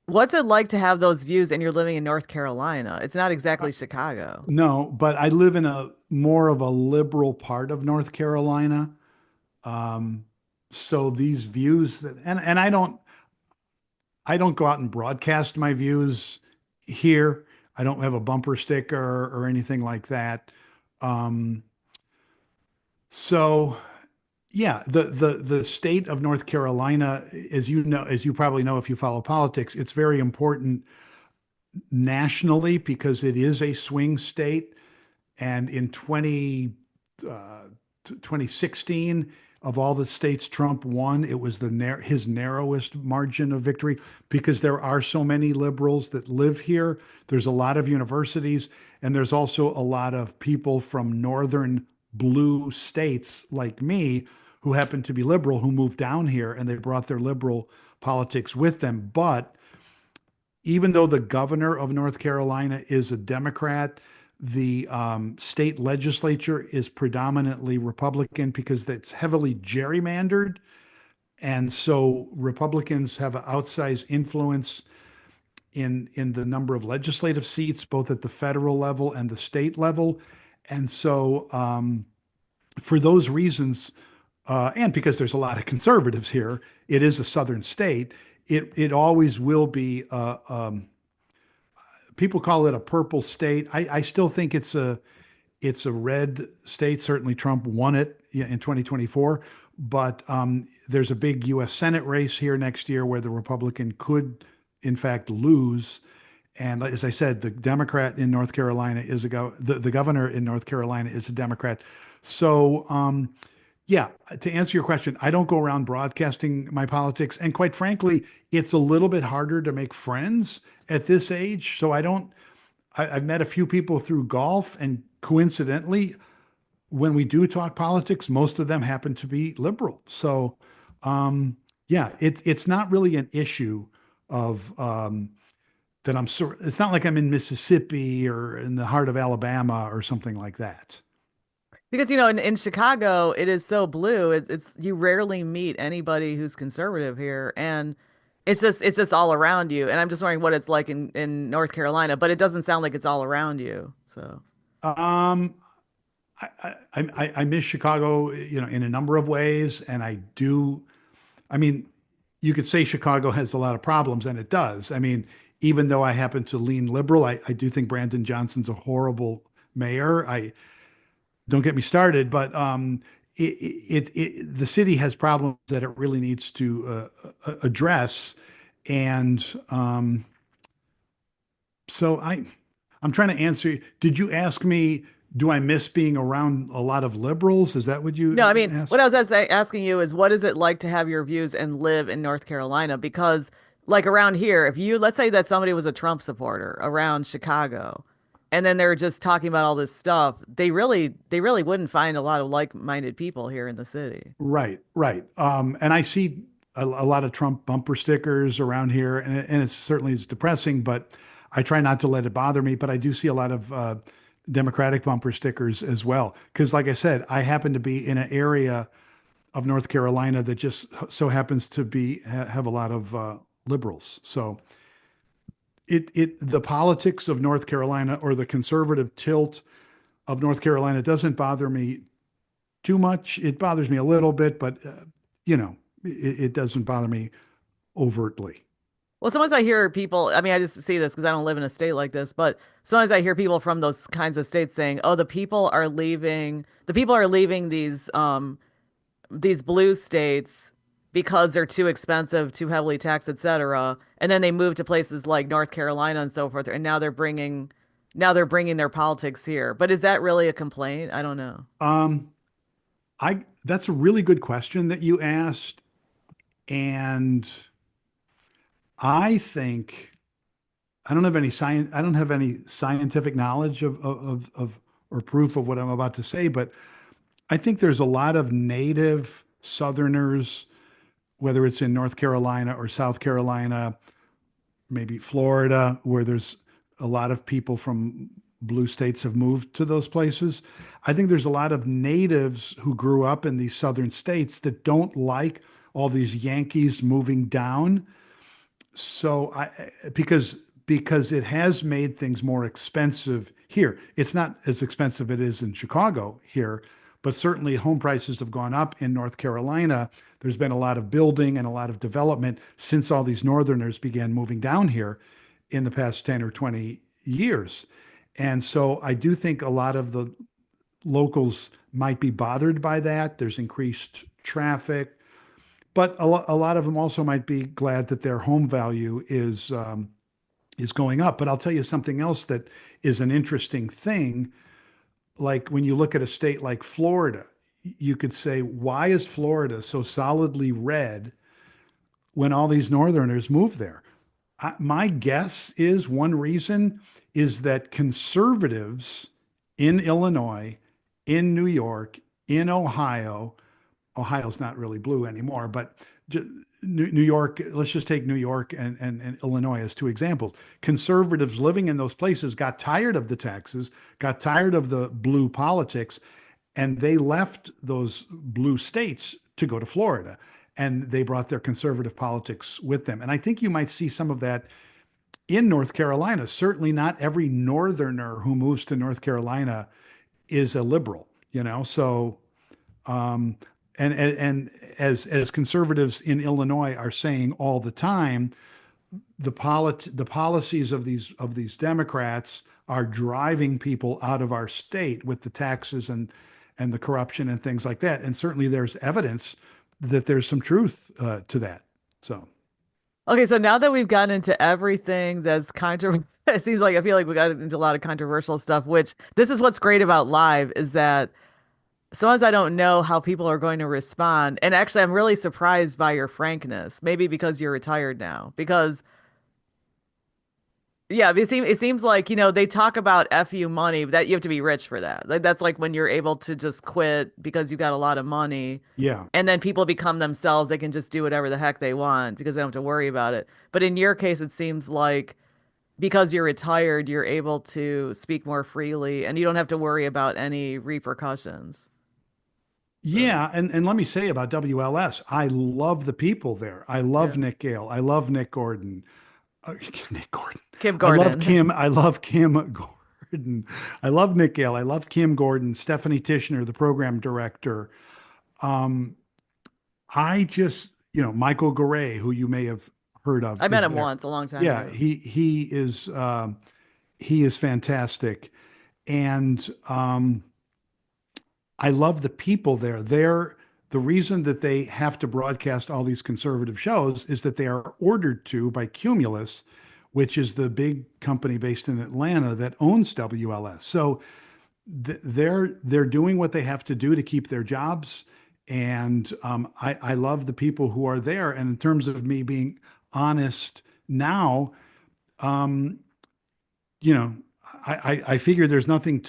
what's it like to have those views and you're living in North Carolina? It's not Uh, exactly Chicago. no, but I live in a more of a liberal part of North Carolina. Um, so these views that and I don't go out and broadcast my views here. I don't have a bumper sticker or anything like that. Um, so yeah, the state of North Carolina, as you know, as you probably know if you follow politics, it's very important nationally because it is a swing state. And in 2016, of all the states Trump won, it was his narrowest margin of victory because there are so many liberals that live here. There's a lot of universities, and there's also a lot of people from northern blue states like me who happen to be liberal who moved down here and they brought their liberal politics with them. But even though the governor of North Carolina is a Democrat, the state legislature is predominantly Republican because it's heavily gerrymandered. And so Republicans have an outsized influence in the number of legislative seats, both at the federal level and the state level. And so, for those reasons, and because there's a lot of conservatives here, it is a southern state. It always will be people call it a purple state. I still think it's a red state. Certainly, Trump won it in 2024, but there's a big U.S. Senate race here next year where the Republican could, in fact, lose. And as I said, the Democrat in North Carolina is the governor in North Carolina is a Democrat. So yeah, to answer your question, I don't go around broadcasting my politics. And quite frankly, it's a little bit harder to make friends at this age. So I don't, I've met a few people through golf, and coincidentally, when we do talk politics, most of them happen to be liberal. So yeah, it's not really an issue of that it's not like I'm in Mississippi or in the heart of Alabama or something like that. Because in Chicago, it is so blue. It's you rarely meet anybody who's conservative here, and It's just all around you. And I'm just wondering what it's like in North Carolina, but it doesn't sound like it's all around you. So Um, I miss Chicago, in a number of ways, and I do. I mean, you could say Chicago has a lot of problems, and it does. I mean, even though I happen to lean liberal, I do think Brandon Johnson's a horrible mayor. I don't get me started, but the city has problems that it really needs to address, and so I'm trying to answer. Did you ask me? Do I miss being around a lot of liberals? Is that what no, I you mean, what asked? I was asking you is what is it like to have your views and live in North Carolina? Because, like around here, if you, let's say that somebody was a Trump supporter around Chicago, and then they're just talking about all this stuff, they really wouldn't find a lot of like-minded people here in the city. Right, right. And I see a lot of Trump bumper stickers around here, and it's certainly it's depressing, but I try not to let it bother me. But I do see a lot of Democratic bumper stickers as well. Because, like I said, I happen to be in an area of North Carolina that just so happens to have a lot of liberals. So the politics of North Carolina or the conservative tilt of North Carolina doesn't bother me too much. It bothers me a little bit, but it doesn't bother me overtly. Well, sometimes I hear people, I mean, I just see this because I don't live in a state like this, but sometimes I hear people from those kinds of states saying, "Oh, the people are leaving these blue states because they're too expensive, too heavily taxed, etc." And then they move to places like North Carolina and so forth, and now they're bringing their politics here. But is that really a complaint? I don't know. Um, I That's a really good question that you asked, and I think I don't have any scientific knowledge of or proof of what I'm about to say, but I think there's a lot of native Southerners, whether it's in North Carolina or South Carolina, maybe Florida, where there's a lot of people from blue states have moved to those places. I think there's a lot of natives who grew up in these southern states that don't like all these Yankees moving down. So because it has made things more expensive here. It's not as expensive it is in Chicago here, but certainly home prices have gone up in North Carolina. There's been a lot of building and a lot of development since all these Northerners began moving down here in the past 10 or 20 years. And so I do think a lot of the locals might be bothered by that. There's increased traffic, but a lot of them also might be glad that their home value is going up. But I'll tell you something else that is an interesting thing. Like when you look at a state like Florida, you could say, why is Florida so solidly red when all these Northerners move there? My guess is one reason is that conservatives in Illinois, in New York, in Ohio, Ohio's not really blue anymore, but New York, let's just take New York and Illinois as two examples. Conservatives living in those places got tired of the taxes, got tired of the blue politics, and they left those blue states to go to Florida. And they brought their conservative politics with them. And I think you might see some of that in North Carolina. Certainly not every Northerner who moves to North Carolina is a liberal, So um, and as conservatives in Illinois are saying all the time, the policies of these Democrats are driving people out of our state with the taxes and the corruption and things like that. And certainly there's evidence that there's some truth to that. So Okay, so now that we've gotten into everything that's it seems like I feel like we got into a lot of controversial stuff, which this is what's great about live is that sometimes I don't know how people are going to respond. And actually, I'm really surprised by your frankness, maybe because you're retired now. Because, yeah, it seems like, they talk about FU money, but that you have to be rich for that. Like, that's like when you're able to just quit because you got a lot of money. yeah, And then people become themselves. They can just do whatever the heck they want because they don't have to worry about it. But in your case, it seems like because you're retired, you're able to speak more freely and you don't have to worry about any repercussions. Yeah, and let me say about WLS, I love the people there. I love Yeah. Nick Gale. I love Nick Gordon. Nick Gordon. Kim I love Gordon. Kim. I love Kim Gordon. I love Nick Gale. I love Kim Gordon. Stephanie Tishner, the program director. Um, I just, Michael Garay, who you may have heard of, I met is him there. once a long time Yeah, ago. he is fantastic, and I love the people there. The reason that they have to broadcast all these conservative shows is that they are ordered to by Cumulus, which is the big company based in Atlanta that owns WLS. So they're doing what they have to do to keep their jobs, and I love the people who are there. And in terms of me being honest now, um, you know, I figure there's nothing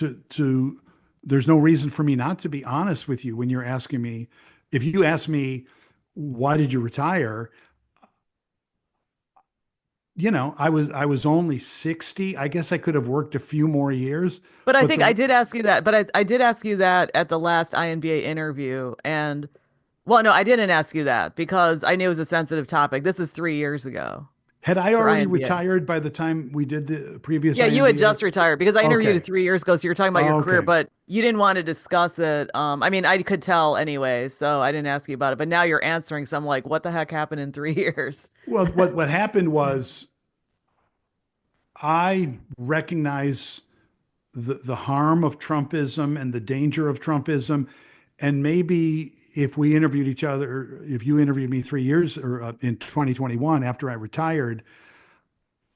there's no reason for me not to be honest with you when you're asking me. If you ask me, why did you retire? I was only 60. I guess I could have worked a few more years, But I but think I did ask you that. But I did ask you that at the last INBA interview. And well, no, I didn't ask you that because I knew it was a sensitive topic. This is 3 years ago had I for already INBA. retired by the time we did the previous Yeah, you had INBA? just retired because I interviewed you Okay. 3 years ago. So you're talking about your career, Okay. but you didn't want to discuss it. I mean, I could tell anyway, so I didn't ask you about it. But now you're answering, so I'm like, what the heck happened in 3 years? Well, what happened was I recognize the harm of Trumpism and the danger of Trumpism. And maybe if we interviewed each other, if you interviewed me 3 years or in 2021 after I retired,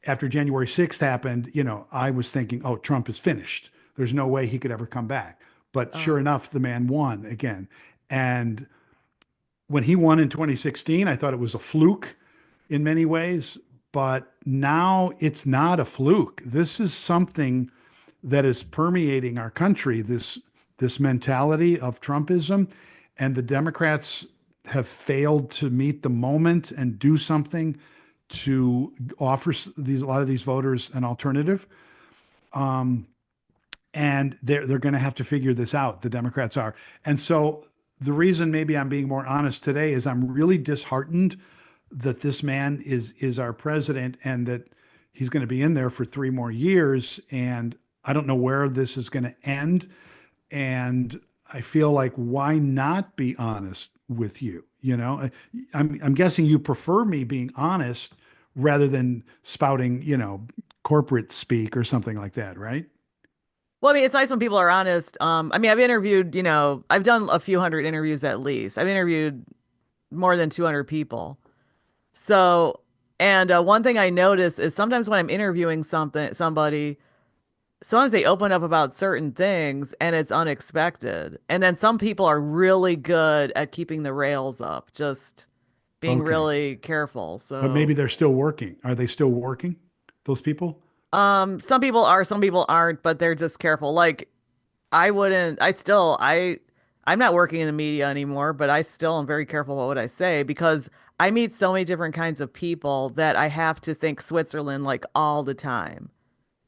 after January 6th happened, I was thinking, oh, Trump is finished. There's no way he could ever come back. But sure Oh. enough, the man won again. And when he won in 2016, I thought it was a fluke in many ways. But now it's not a fluke. This is something that is permeating our country, this mentality of Trumpism, and the Democrats have failed to meet the moment and do something to offer a lot of these voters an alternative. Um, and they're going to have to figure this out. The Democrats are, and so the reason maybe I'm being more honest today is I'm really disheartened that this man is our president and that he's going to be in there for 3 more years. And I don't know where this is going to end. And I feel like, why not be honest with you? I'm guessing you prefer me being honest rather than spouting, corporate speak or something like that, right? Well, I mean, it's nice when people are honest. I mean, I've interviewed, I've done a few hundred interviews at least. I've interviewed more than 200 people. So, and one thing I notice is sometimes when I'm interviewing somebody, sometimes they open up about certain things and it's unexpected. And then some people are really good at keeping the rails up, just being Okay. really careful. But So, maybe they're still working. Are they still working, those people? some people are, some people aren't, but they're just careful. Like I wouldn't, I'm not working in the media anymore, but I still am very careful about what I say because I meet so many different kinds of people that I have to think Switzerland like all the time.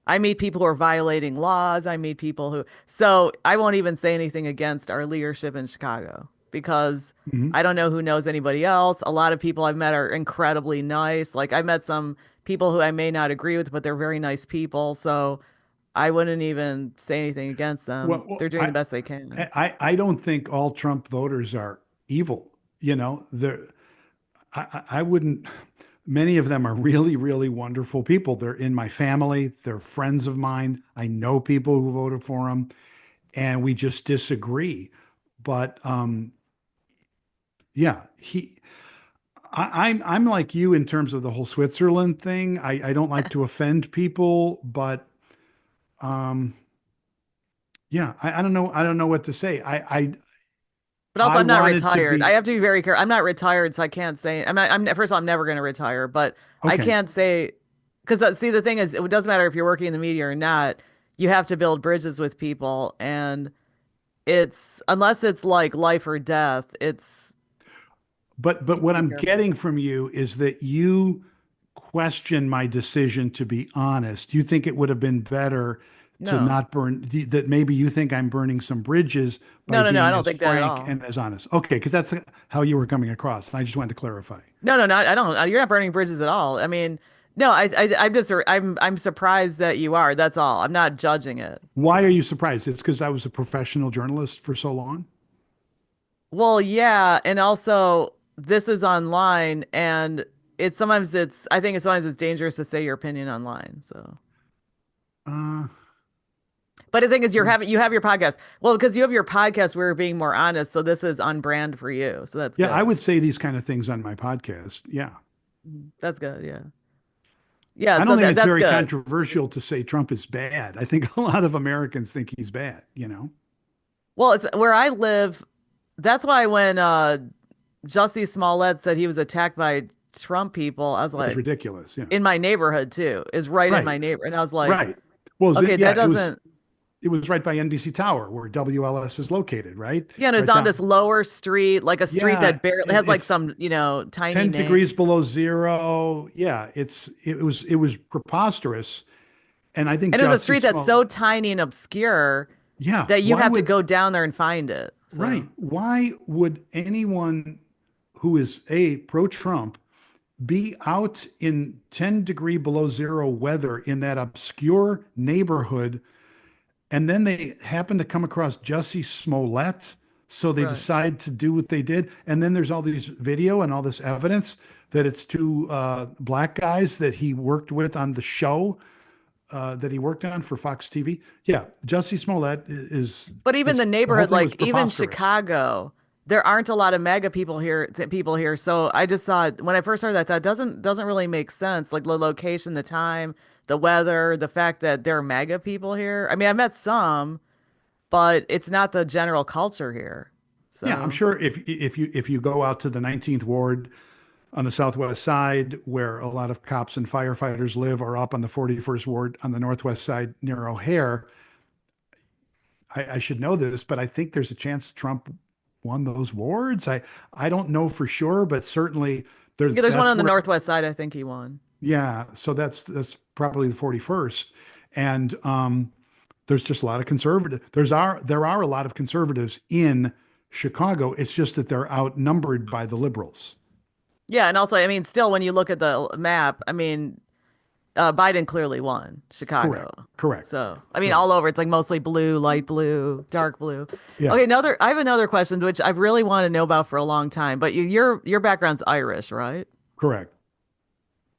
I meet people who are violating laws. I meet people so I won't even say anything against our leadership in Chicago because Mhm. I don't know who knows anybody else. A lot of people I've met are incredibly nice. Like I met some people who I may not agree with, but they're very nice people. So I wouldn't even say anything against them. Well, They're doing the best they can. I don't think all Trump voters are evil. They're I wouldn't. Many of them are really, really wonderful people. They're in my family. They're friends of mine. I know people who voted for him, and we just disagree. But yeah, I'm like you in terms of the whole Switzerland thing. I don't like to offend people, but um, yeah, I don't know. I don't know what to say. But also, I I'm not wanted to retired. I be have to be very careful. I'm not retired, so I can't say. First of all, I'm never going to retire, but I okay. can't say because see, the thing is, it doesn't matter if you're working in the media or not. You have to build bridges with people, and it's unless it's like life or death. It's you But have to what be I'm careful. getting from you is that you question my decision to be honest. You think it would have been better to No. not burn, that maybe you think I'm burning some bridges No, by no, no. I being don't as think that at frank all. and as honest. Okay, because that's how you were coming across. I just wanted to clarify. No, no, no. I don't. You're not burning bridges at all. I mean, no. I'm just. I'm surprised that you are. That's all. I'm not judging it. Why are So. you surprised? It's because I was a professional journalist for so long. Well, yeah, and also this is online, and I think sometimes it's dangerous to say your opinion online. So, Uh, but the thing is, you have your podcast. Well, because you have your podcast, we're being more honest. So this is on brand for you. So that's yeah, I good. would say these kind of things on my podcast. Yeah. That's good. Yeah. Yeah. I So don't think it's that's very good. controversial to say Trump is bad. I think a lot of Americans think he's bad, you know? Well, it's where I live. That's why when Jussie Smollett said he was attacked by Trump people, I was It was like, ridiculous. Yeah. in my neighborhood too, is right in Right. my neighbor. And I was like, Right. Well, okay, that yeah, doesn't. it was right by NBC Tower where WLS is located, right? Yeah, and it's Right on this down. lower street, like a street Yeah, that barely has like it's some, tiny 10 name. degrees below zero. Yeah, it was preposterous. And I think And it was a Jussie street that's so Smollett, tiny and obscure yeah, that you why have to would go down there and find it. right? So, Why would anyone who is a pro-Trump be out in 10-degree below zero weather in that obscure neighborhood, and then they happen to come across Jussie Smollett, so they right. decide to do what they did, and then there's all these video and all this evidence that it's two black guys that he worked with on the show that he worked on for Fox TV. Yeah, Jussie Smollett But even is the the whole neighborhood, thing was like even preposterous. Chicago, there aren't a lot of mega people here. So I just thought when I first heard that, that doesn't really make sense. Like the location, the time, the weather, the fact that there are mega people here. I mean, I met some, but it's not the general culture here. Yeah, I'm So. sure if you go out to the 19th ward on the southwest side, where a lot of cops and firefighters live, or up on the 41st ward on the northwest side near O'Hare, I should know this, but I think there's a chance Trump won those wards. I don't know for sure, but certainly Yeah, there's one that's on the where, northwest side. I think he won. yeah. So that's probably the 41st, and there's just a lot of conservative. There are a lot of conservatives in Chicago. It's just that they're outnumbered by the liberals. Yeah, and also, I mean, still, when you look at the map, I mean, Biden clearly won Chicago. Correct. Correct. So, I mean, Right. all over, it's like mostly blue, light blue, dark blue. Yeah. Okay, I have another question, which I really want to know about for a long time. But your background's Irish, right? Correct.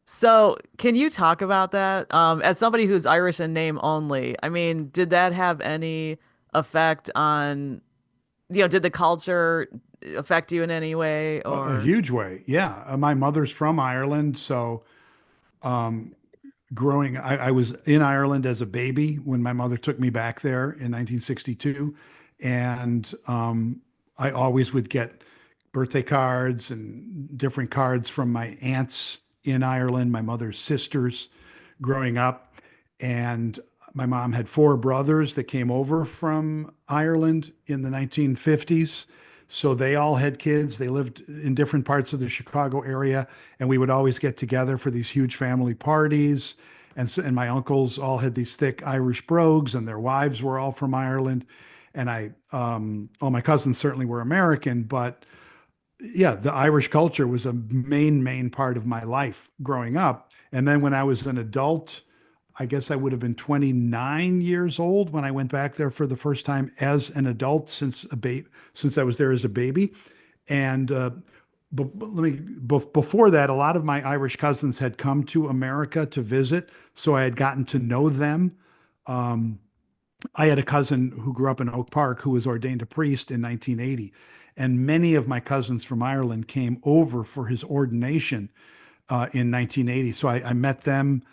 So, can you talk about that? As somebody who's Irish in name only, I mean, did that have any effect on, did the culture affect you in any way, A or? huge way. Yeah. My mother's from Ireland, so I was in Ireland as a baby when my mother took me back there in 1962. And I always would get birthday cards and different cards from my aunts in Ireland, my mother's sisters growing up. And my mom had four brothers that came over from Ireland in the 1950s. So they all had kids. They lived in different parts of the Chicago area, and we would always get together for these huge family parties. And my uncles all had these thick Irish brogues, and their wives were all from Ireland. And all my cousins certainly were American, but yeah, the Irish culture was a main part of my life growing up. And then when I was an adult, I guess I would have been 29 years old when I went back there for the first time as an adult since I was there as a baby. And before that, a lot of my Irish cousins had come to America to visit, so I had gotten to know them. I had a cousin who grew up in Oak Park who was ordained a priest in 1980. And many of my cousins from Ireland came over for his ordination in 1980. So I met them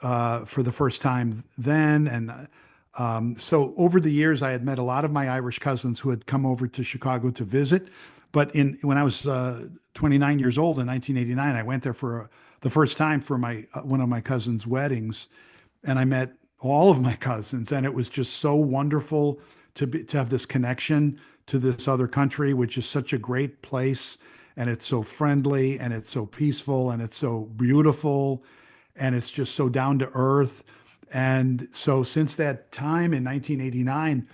for the first time then. And so over the years, I had met a lot of my Irish cousins who had come over to Chicago to visit. But when I was 29 years old in 1989, I went there for the first time for my one of my cousins' weddings, and I met all of my cousins, and it was just so wonderful to have this connection to this other country, which is such a great place, and it's so friendly, and it's so peaceful, and it's so beautiful, and it's just so down to earth. And so since that time in 1989,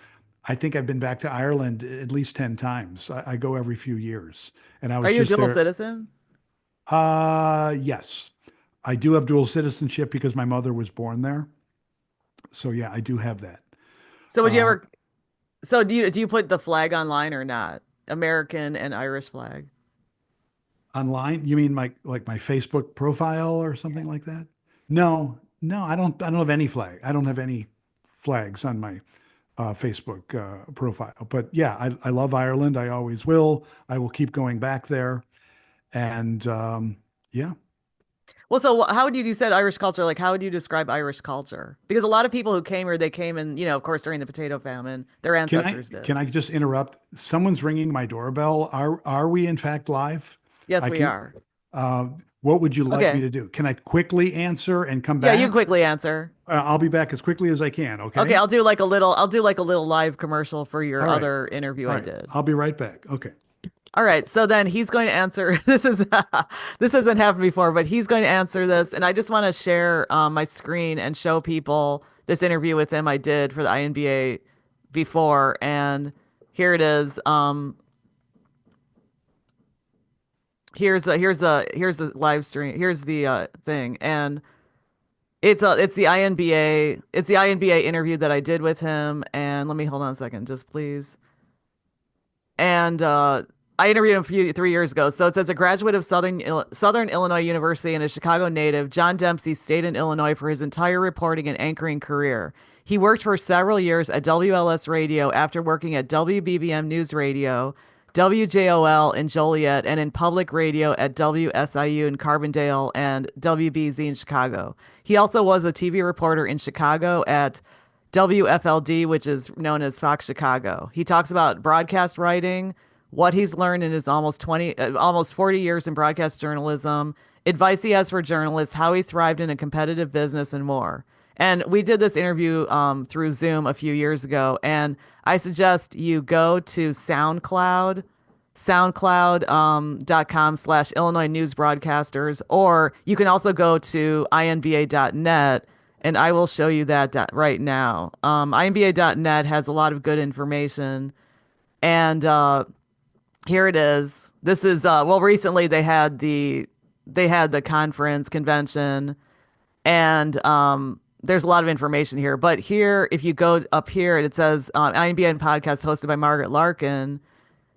I think I've been back to Ireland at least 10 times. I go every few years. And I Are was you a just dual there. citizen? Yes. I do have dual citizenship because my mother was born there. So yeah, I do have that. So would you Uh, ever, so do you put the flag online or not? American and Irish flag. Online, you mean my Facebook profile or something like that? No, no, I don't have any flag. I don't have any flags on my Facebook profile. But yeah, I love Ireland. I always will. I will keep going back there. And yeah, Well, so how would you said Irish culture? Like, how would you describe Irish culture? Because a lot of people who came here, they came in, of course, during the potato famine. Their can I ancestors did. can I just interrupt? Someone's ringing my doorbell. Are we in fact live? Yes, I we can. are. Uh, what would you like me Okay. to do? Can I quickly answer and come Yeah, you can back? quickly answer. I'll be back as quickly as I can. Okay, Okay. I'll do like a little live commercial for your All right. other interview All I right. did. I'll be right back. Okay. All right, so then he's going to answer. This hasn't happened before, but he's going to answer this, and I just want to share my screen and show people this interview with him I did for the INBA before, and here it is. Here's the live stream. Here's the thing, and it's the INBA interview that I did with him. And let me hold on a second, just please. And I interviewed him 3 years ago. So it says a graduate of Southern Illinois University and a Chicago native, John Dempsey stayed in Illinois for his entire reporting and anchoring career. He worked for several years at WLS Radio after working at WBBM News Radio, WJOL in Joliet, and in public radio at WSIU in Carbondale and WBZ in Chicago. He also was a TV reporter in Chicago at WFLD, which is known as Fox Chicago. He talks about broadcast writing, what he's learned in his almost 40 years in broadcast journalism, advice he has for journalists, how he thrived in a competitive business, and more. And we did this interview through Zoom a few years ago. And I suggest you go to soundcloud.com/Illinois News Broadcasters, or you can also go to inba.net and I will show you that right now. IMBA.net has a lot of good information. And here it is. This is well, recently they had the conference convention, and there's a lot of information here. But here, if you go up here, it says IMBN podcast hosted by Margaret Larkin.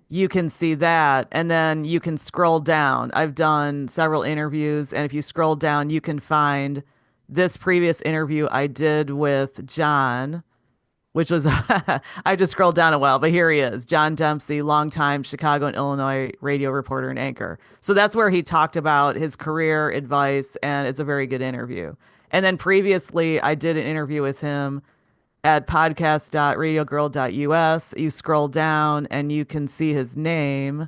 You can see that, and then you can scroll down. I've done several interviews, and if you scroll down, you can find this previous interview I did with John, which was I just scrolled down a while, but here he is, John Dempsey, longtime Chicago and Illinois radio reporter and anchor. So that's where he talked about his career advice, and it's a very good interview. And then previously, I did an interview with him at podcast.radiogirl.us. You scroll down and you can see his name.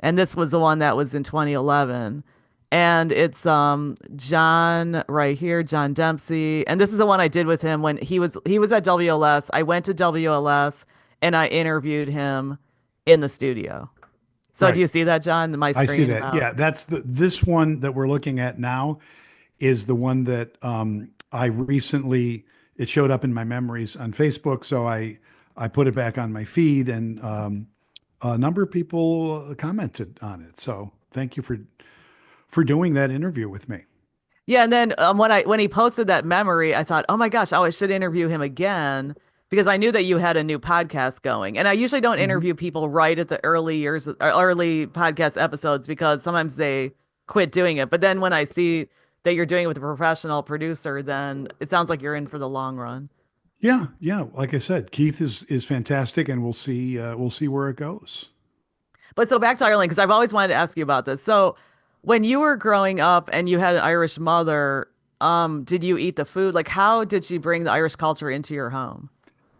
And this was the one that was in 2011. And it's John right here, John Dempsey. And this is the one I did with him when he was at WLS. I went to WLS and I interviewed him in the studio. So do Right. you see that, John? My I see screen that. about. Yeah, that's this one that we're looking at now is the one that I recently it showed up in my memories on Facebook, so I put it back on my feed, and a number of people commented on it. So thank you for doing that interview with me. Yeah, and then when he posted that memory, I thought, oh my gosh, oh, I should interview him again because I knew that you had a new podcast going. And I usually don't Mhm. interview people right at the early podcast episodes because sometimes they quit doing it. But then when I see that you're doing it with a professional producer, then it sounds like you're in for the long run. Yeah, yeah. Like I said, Keith is fantastic, and we'll see where it goes. But so back to Ireland, because I've always wanted to ask you about this. So when you were growing up and you had an Irish mother, did you eat the food? Like, how did she bring the Irish culture into your home?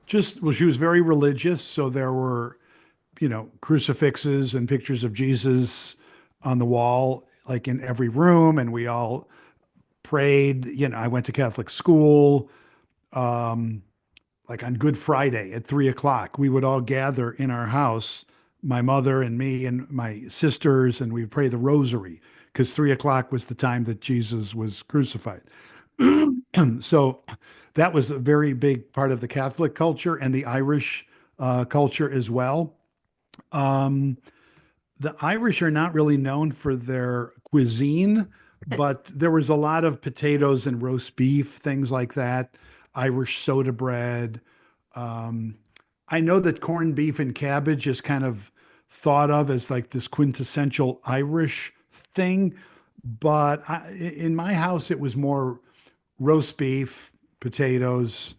Just well, she was very religious, so there were crucifixes and pictures of Jesus on the wall, like in every room, and we all prayed. I went to Catholic school. Um, like on Good Friday at 3 o'clock, we would all gather in our house, my mother and me and my sisters, and we'd pray the rosary because 3 o'clock was the time that Jesus was crucified. So that was a very big part of the Catholic culture and the Irish culture as well. Um, the Irish are not really known for their cuisine, but there was a lot of potatoes and roast beef, things like that, Irish soda bread. Um, I know that corned beef and cabbage is kind of thought of as like this quintessential Irish thing, but in my house, it was more roast beef, potatoes,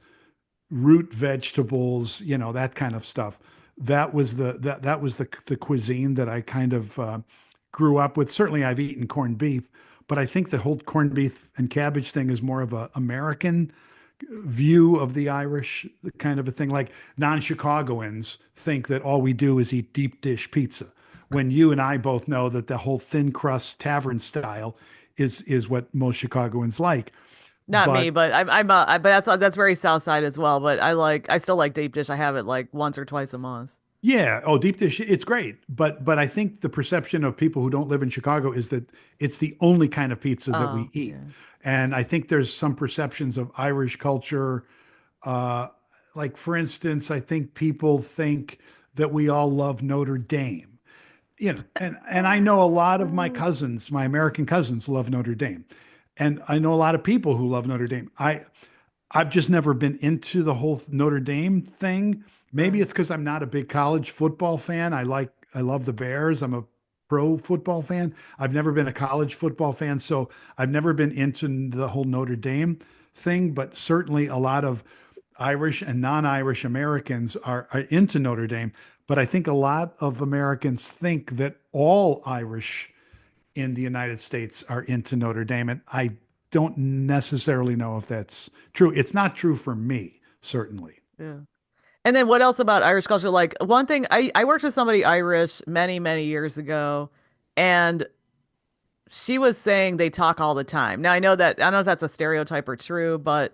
root vegetables, that kind of stuff. That was the cuisine that I kind of grew up with. Certainly, I've eaten corned beef, but I think the whole corned beef and cabbage thing is more of a American view of the Irish kind of a thing. Like non-Chicagoans think that all we do is eat deep dish pizza, when you and I both know that the whole thin crust tavern style is what most Chicagoans like. Not me, But but but that's very South Side as well. But I still like deep dish. I have it like once or twice a month. yeah, oh, deep dish, it's great. But I think the perception of people who don't live in Chicago is that it's the only kind of pizza that we Oh, eat. yeah. And I think there's some perceptions of Irish culture. Uh, like for instance, I think people think that we all love Notre Dame. And I know a lot of my Mm. cousins, my American cousins, love Notre Dame. And I know a lot of people who love Notre Dame. I've just never been into the whole Notre Dame thing. Maybe Right. it's because I'm not a big college football fan. I love the Bears. I'm a pro football fan. I've never been a college football fan, so I've never been into the whole Notre Dame thing, but certainly a lot of Irish and non-Irish Americans are into Notre Dame. But I think a lot of Americans think that all Irish in the United States are into Notre Dame. And I don't necessarily know if that's true. It's not true for me, certainly. Yeah. And then what else about Irish culture? Like one thing, I worked with somebody Irish many, many years ago, and she was saying they talk all the time. Now I don't know if that's a stereotype or true, but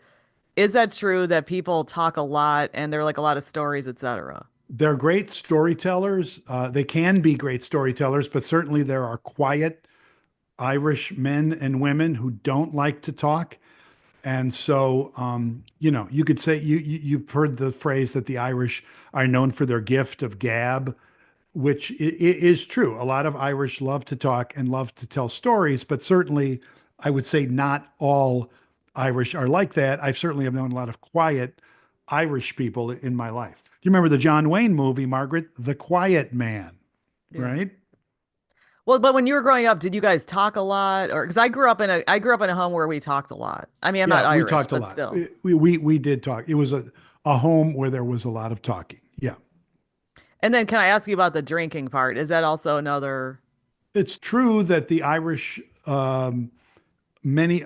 is that true that people talk a lot and there are like a lot of stories, etc.? They're great storytellers. They can be great storytellers, but certainly there are quiet Irish men and women who don't like to talk. And so, you could say you've heard the phrase that the Irish are known for their gift of gab, which is true. A lot of Irish love to talk and love to tell stories, but certainly I would say not all Irish are like that. I certainly have known a lot of quiet Irish people in my life. Do you remember the John Wayne movie, Margaret, The Quiet Man, Yeah. right? Well, but when you were growing up, did you guys talk a lot? Or because I grew up in a home where we talked a lot. I mean, I'm not Yeah, we Irish, talked a but lot. still. We did talk. It was a home where there was a lot of talking. Yeah. And then can I ask you about the drinking part? Is that also another? It's true that the Irish, many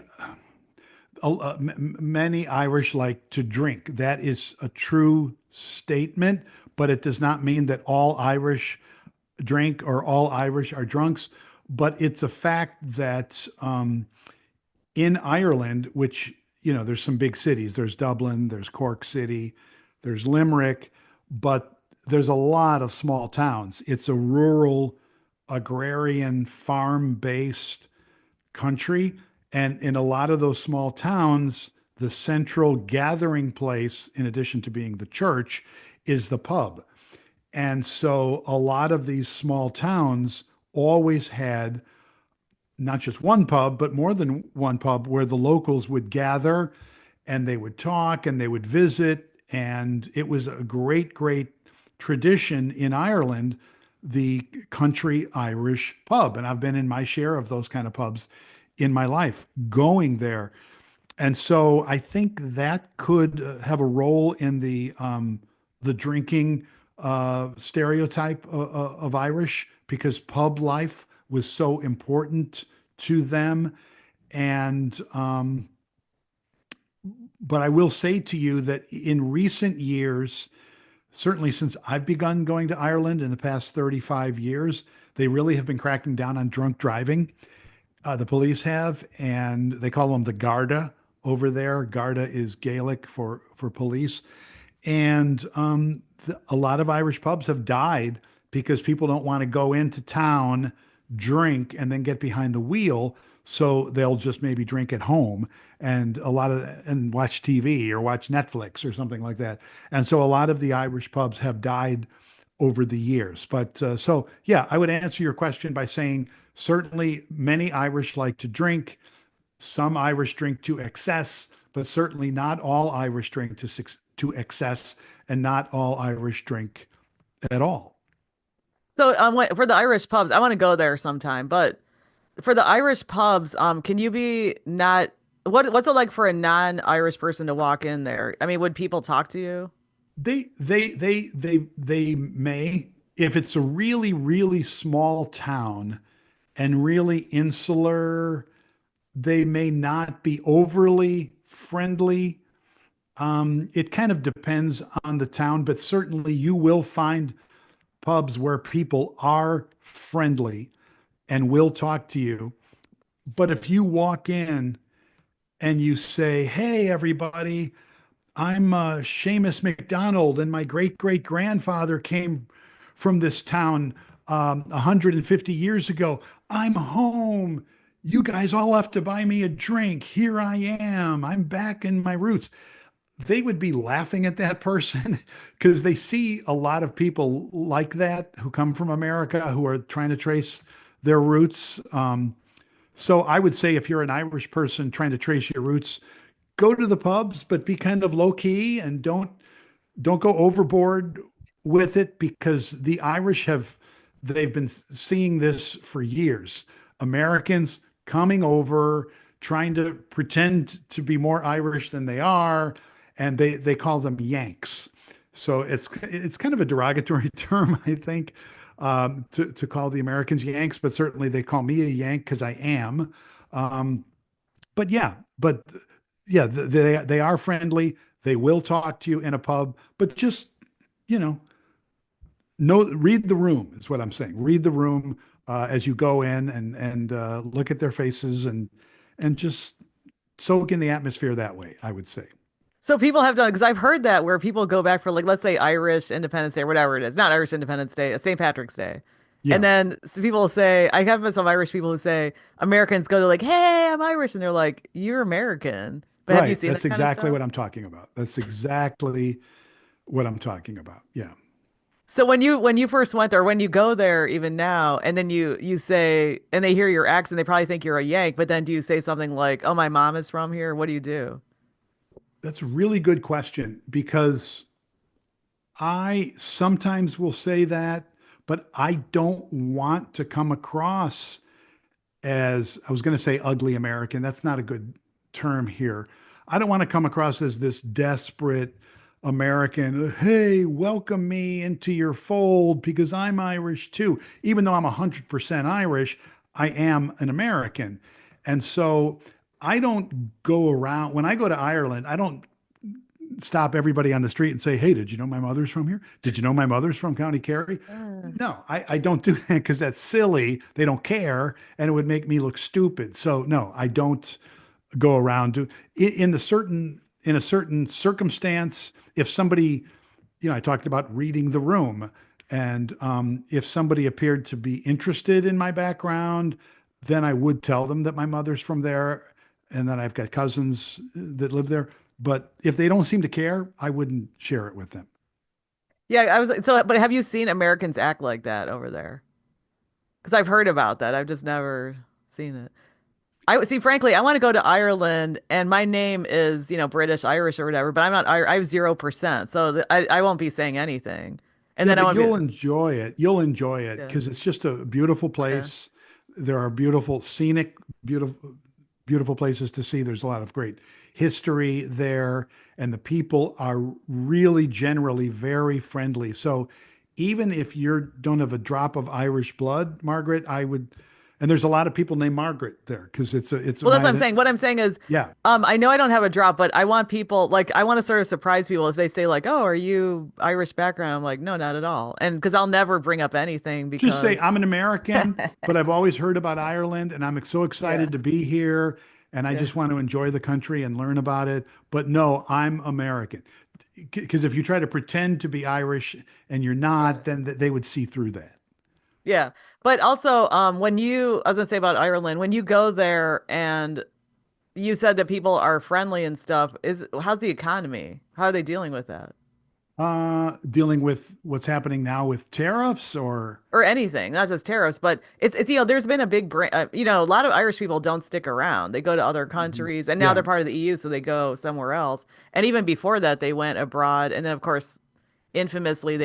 many Irish like to drink. That is a true statement, but it does not mean that all Irish drink or all Irish are drunks. But it's a fact that in Ireland, which, there's some big cities, there's Dublin, there's Cork City, there's Limerick, but there's a lot of small towns. It's a rural, agrarian, farm based country. And in a lot of those small towns, the central gathering place, in addition to being the church, is the pub. And so a lot of these small towns always had not just one pub, but more than one pub where the locals would gather and they would talk and they would visit. And it was a great, great tradition in Ireland, the country Irish pub. And I've been in my share of those kind of pubs in my life, going there. And so I think that could have a role in the drinking stereotype of Irish, because pub life was so important to them. And but I will say to you that in recent years, certainly since I've begun going to Ireland in the past 35 years, they really have been cracking down on drunk driving. The police have, and they call them the Garda over there. Garda is Gaelic for police, and a lot of Irish pubs have died because people don't want to go into town, drink, and then get behind the wheel. So they'll just maybe drink at home and watch TV or watch Netflix or something like that. And so a lot of the Irish pubs have died over the years. But so, yeah, I would answer your question by saying certainly many Irish like to drink. Some Irish drink to excess, but certainly not all Irish drink to excess, and not all Irish drink at all. So for the Irish pubs, I want to go there sometime. But for the Irish pubs, can you be not what's it like for a non-Irish person to walk in there? I mean, would people talk to you? They may, if it's a really, really small town and really insular, they may not be overly friendly. It kind of depends on the town, but certainly you will find pubs where people are friendly and will talk to you. But if you walk in and you say, "Hey, everybody, I'm Seamus McDonald, and my great great grandfather came from this town 150 years ago. I'm home. You guys all have to buy me a drink. Here I am. I'm back in my roots." They would be laughing at that person because they see a lot of people like that who come from America who are trying to trace their roots. So I would say if you're an Irish person trying to trace your roots, go to the pubs, but be kind of low key and don't go overboard with it because the Irish have they've been seeing this for years. Americans coming over, trying to pretend to be more Irish than they are, and they call them Yanks. So it's kind of a derogatory term, I think, to call the Americans Yanks, but certainly they call me a Yank because I am. Um, but they are friendly. They will talk to you in a pub, but just you know, read the room is what I'm saying. Read the room as you go in and look at their faces and just soak in the atmosphere that way. I would say. So people have done because I've heard that where people go back for like let's say Irish Independence Day or whatever it is, not Irish Independence Day, St. Patrick's Day. And Yeah, then people say, I have met some Irish people who say Americans go, they're like, hey, I'm Irish. And they're like, you're American. But have you right. seen That's that kind of exactly stuff? what I'm talking about. That's exactly what I'm talking about. Yeah. So when you first went there, when you go there even now, and then you say, and they hear your accent, they probably think you're a Yank, but then do you say something like, oh, my mom is from here? What do you do? That's a really good question because I sometimes will say that, but I don't want to come across as I was going to say ugly American. That's not a good term here. I don't want to come across as this desperate American. Hey, welcome me into your fold because I'm Irish too. Even though I'm 100% Irish, I am an American. And so I don't go around when I go to Ireland, I don't stop everybody on the street and say, "Hey, did you know my mother's from here? Did you know my mother's from County Kerry?" No, I don't do that because that's silly. They don't care, and it would make me look stupid. So no, I don't go around in a certain circumstance. If somebody, I talked about reading the room, and if somebody appeared to be interested in my background, then I would tell them that my mother's from there, and that I've got cousins that live there. But if they don't seem to care, I wouldn't share it with them. Yeah, but have you seen Americans act like that over there? Because I've heard about that. I've just never seen it. I see, frankly, I want to go to Ireland and my name is, British, Irish or whatever, but I'm not, I have 0%. So I won't be saying anything. And Yeah, then I but won't be, you'll enjoy it. You'll enjoy it yeah, because it's just a beautiful yeah. place. There are beautiful, scenic, beautiful places to see. There's a lot of great history there, and the people are really generally very friendly. So even if you don't have a drop of Irish blood, Margaret, and there's a lot of people named Margaret there because it's Well, that's what right. I'm saying. What I'm saying is, Yeah, I know I don't have a drop, but I want people like I want to sort of surprise people if they say like, "Oh, are you Irish background?" I'm like, "No, not at all." And because I'll never bring up anything just say because I'm an American, but I've always heard about Ireland and I'm so yeah, excited to be here and I yeah, just want to enjoy the country and learn about it. But no, I'm American. Because if you try to pretend to be Irish and you're not, then they would see through that. Yeah. But also, I was gonna say about Ireland, when you go there and you said that people are friendly and stuff, how's the economy? How are they dealing with that? Dealing with what's happening now with tariffs or Or anything, not just tariffs, but there's been a big brand, a lot of Irish people don't stick around. They go to other Mhm. countries and now Yeah, they're part of the EU, so they go somewhere else. And even before that, they went abroad. And then, of course, infamously,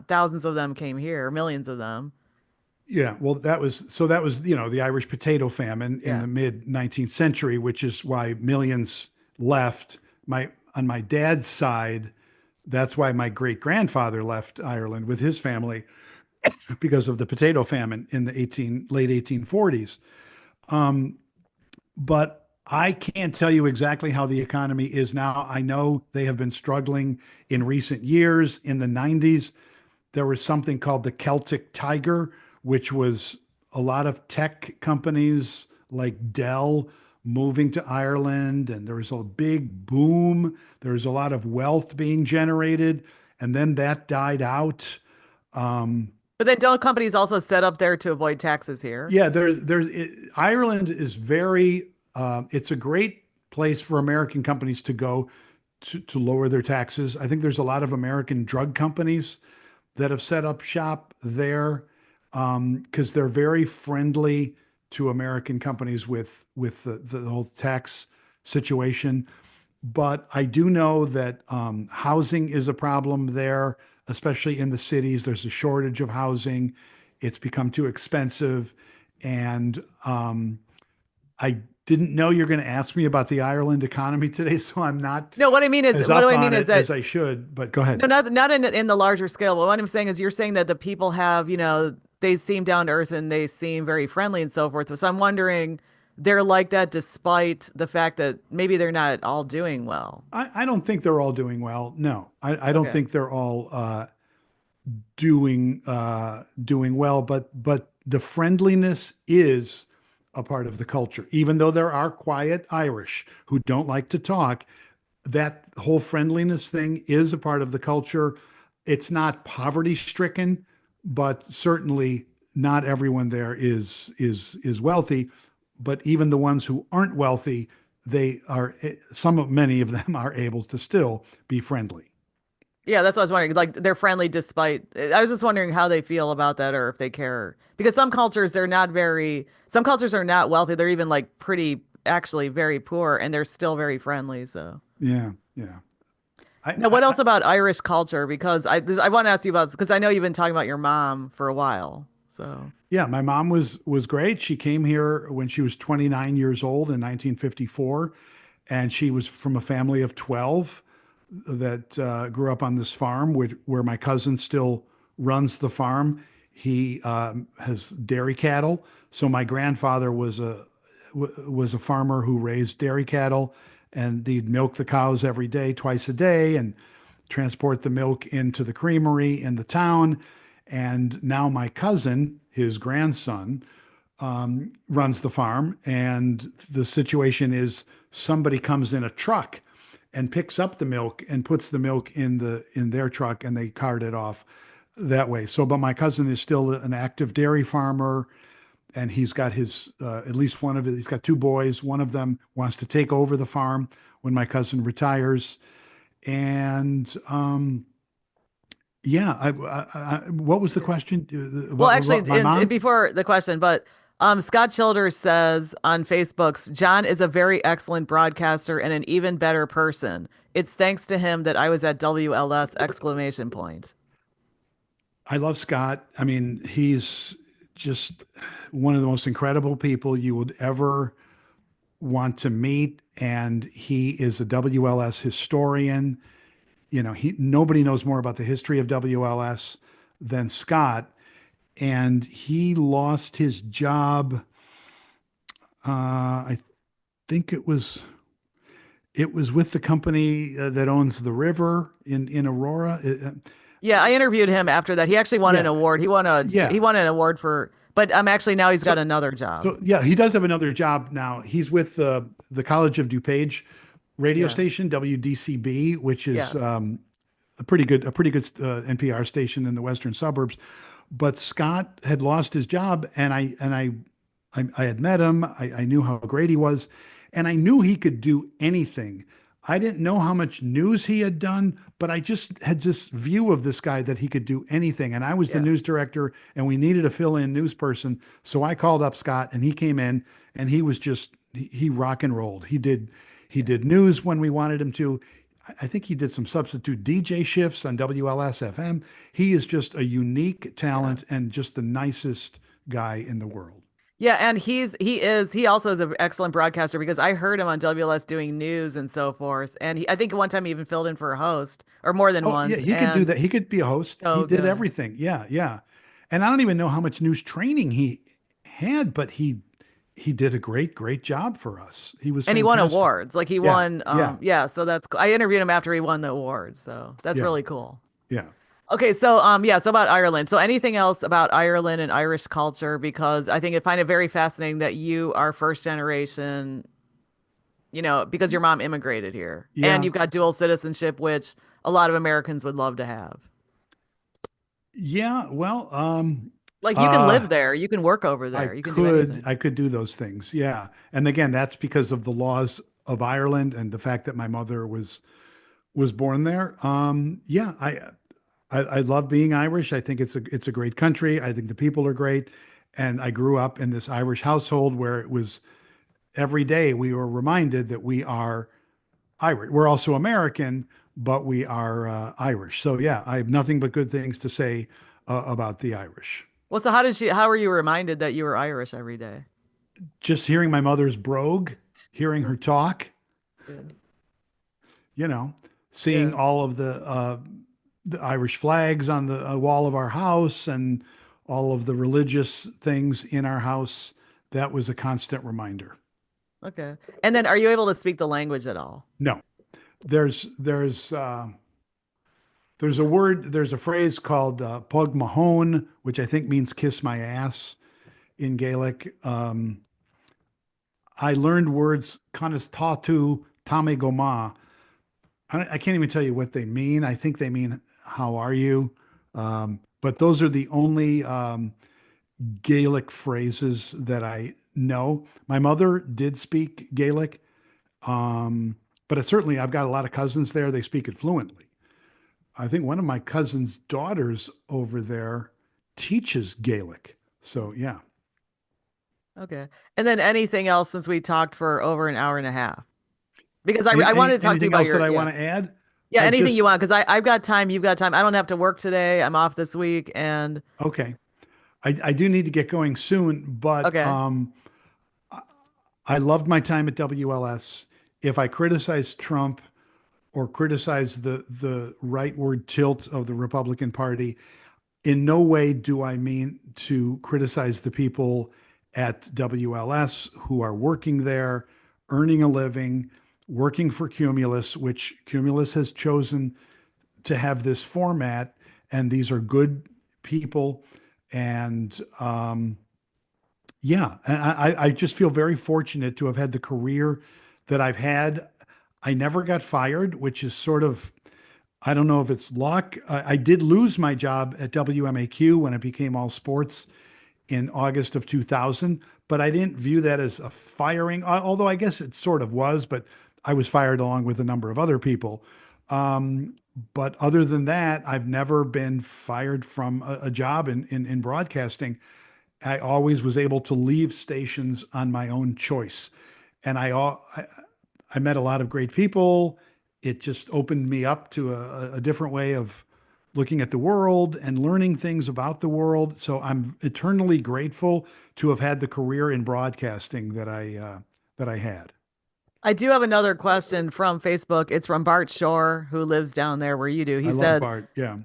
thousands of them came here, millions of them. yeah. Well, that was the Irish potato famine in Yeah. the mid 19th century, which is why millions left. My on my dad's side, that's why my great grandfather left Ireland with his family because of the potato famine in the late 1840s. Um, but I can't tell you exactly how the economy is now. I know they have been struggling in recent years. In the 90s, there was something called the Celtic Tiger, which was a lot of tech companies like Dell moving to Ireland, and there was a big boom. There was a lot of wealth being generated, and then that died out. Um, But then don't companies also set up there to avoid taxes here? yeah, Ireland is it's a great place for American companies to go to lower their taxes. I think there's a lot of American drug companies that have set up shop there because they're very friendly to American companies with the whole tax situation. But I do know that housing is a problem there, especially in the cities. There's a shortage of housing. It's become too expensive. And I didn't know you're going to ask me about the Ireland economy today, so I'm not No, what I mean is, as what do up I on mean is it that as I should. But go ahead. no, not in the larger scale. But what I'm saying is, you're saying that the people have, they seem down to earth and they seem very friendly and so forth. So I'm wondering, they're like that despite the fact that maybe they're not all doing well. I don't think they're all doing well. No, I don't Okay. think they're all doing well. But the friendliness is a part of the culture. Even though there are quiet Irish who don't like to talk, that whole friendliness thing is a part of the culture. It's not poverty stricken, but certainly not everyone there is wealthy. But even the ones who aren't wealthy, many of them are able to still be friendly. Yeah, that's what I was wondering. Like they're friendly despite, I was just wondering how they feel about that or if they care. Because some cultures are not wealthy. They're even like actually very poor and they're still very friendly. So. Yeah, yeah. Now, what else about Irish culture? Because I want to ask you about because I know you've been talking about your mom for a while. So, Yeah, my mom was great. She came here when she was 29 years old in 1954, and she was from a family of 12 that grew up on this farm where my cousin still runs the farm. He has dairy cattle. So my grandfather was a farmer who raised dairy cattle, and he'd milk the cows every day, twice a day, and transport the milk into the creamery in the town. And now my cousin, his grandson, runs the farm. And the situation is somebody comes in a truck and picks up the milk and puts the milk in their truck and they cart it off that way. So, but my cousin is still an active dairy farmer, and he's got at least one of he's got two boys. One of them wants to take over the farm when my cousin retires. And yeah, what was the question? well, actually, My mom? before the question, but Scott Childers says on Facebook's John is a very excellent broadcaster and an even better person. It's thanks to him that I was at WLS exclamation point. I love Scott. I mean, he's just one of the most incredible people you would ever want to meet. And he is a WLS historian. Nobody knows more about the history of WLS than Scott. And he lost his job. I think it was with the company that owns the river in Aurora. Yeah, I interviewed him after that. He actually won an Yeah, award. He yeah. won an award for, but actually now he's got So, another job. so yeah, he does have another job now. He's with the College of DuPage radio Yeah. station, WDCB, which is Yes. a pretty good NPR station in the western suburbs. But Scott had lost his job, and I had met him. I knew how great he was, and I knew he could do anything. I didn't know how much news he had done, but I just had this view of this guy that he could do anything. And I was the Yeah. news director, and we needed a fill-in news person. So I called up Scott, and he came in, and he was just he rock and rolled. He did news when we wanted him to. I think he did some substitute DJ shifts on WLS FM. He is just a unique Yeah. talent and just the nicest guy in the world. Yeah, and he also is an excellent broadcaster because I heard him on WLS doing news and so forth. And I think one time he even filled in for a host or more than Oh, yeah, once, he could do and that. He could be a host. He so did good. everything. Yeah, yeah. And I don't even know how much news training he had, but he did a great job for us. He was And he won fantastic. awards. Like he Yeah, won yeah, yeah, so that's cool. I interviewed him after he won the awards, so that's yeah, really cool. yeah. Okay, so yeah, so about Ireland. So anything else about Ireland and Irish culture? Because I find it very fascinating that you are first generation, because your mom immigrated here and Yeah. you've got dual citizenship, which a lot of Americans would love to have. Yeah, well, Like you can uh live there, you can work over there, you can do I anything. could do those things. Yeah. And again, that's because of the laws of Ireland and the fact that my mother was born there. Yeah, I love being Irish. I think it's a great country. I think the people are great. And I grew up in this Irish household where it was every day we were reminded that we are Irish. We're also American, but we are Irish. So yeah, I have nothing but good things to say about the Irish. Well, so how were you reminded that you were Irish every day? Just hearing my mother's brogue, hearing her talk, Yeah. you know, seeing Yeah. all of the Irish flags on the wall of our house and all of the religious things in our house, that was a constant reminder. Okay. And then are you able to speak the language at all? No, there's a word, there's a phrase called Pog Mahone, which I think means kiss my ass in Gaelic. I learned words Canas Tatu, Tame Goma. I can't even tell you what they mean. I think they mean how are you? But those are the only Gaelic phrases that I know. My mother did speak Gaelic, um, but certainly I've got a lot of cousins there. They speak it fluently. I think one of my cousin's daughters over there teaches Gaelic. So yeah. Okay. And then anything else since we talked for over an hour and a half? Because I wanted to talk to you Anything about else that your, I yeah. want to add? Yeah, I anything just you want, because I've got time, you've got time. I don't have to work today. I'm off this week. And okay. I do need to get going soon, but okay. I loved my time at WLS. If I criticize Trump or criticize the rightward tilt of the Republican Party, in no way do I mean to criticize the people at WLS who are working there, earning a living, working for Cumulus, which Cumulus has chosen to have this format, and these are good people. And yeah, and I just feel very fortunate to have had the career that I've had. I never got fired, which is sort of, I don't know if it's luck. I did lose my job at WMAQ when it became all sports in August of 2000, but I didn't view that as a firing, although I guess it sort of was, but I was fired along with a number of other people. Um, but other than that, I've never been fired from a job in broadcasting. I always was able to leave stations on my own choice. And I met a lot of great people. It just opened me up to a different way of looking at the world and learning things about the world. So I'm eternally grateful to have had the career in broadcasting that I had. I do have another question from Facebook. It's from Bart Shore, who lives down there where you do. I He love said, Bart. Yeah.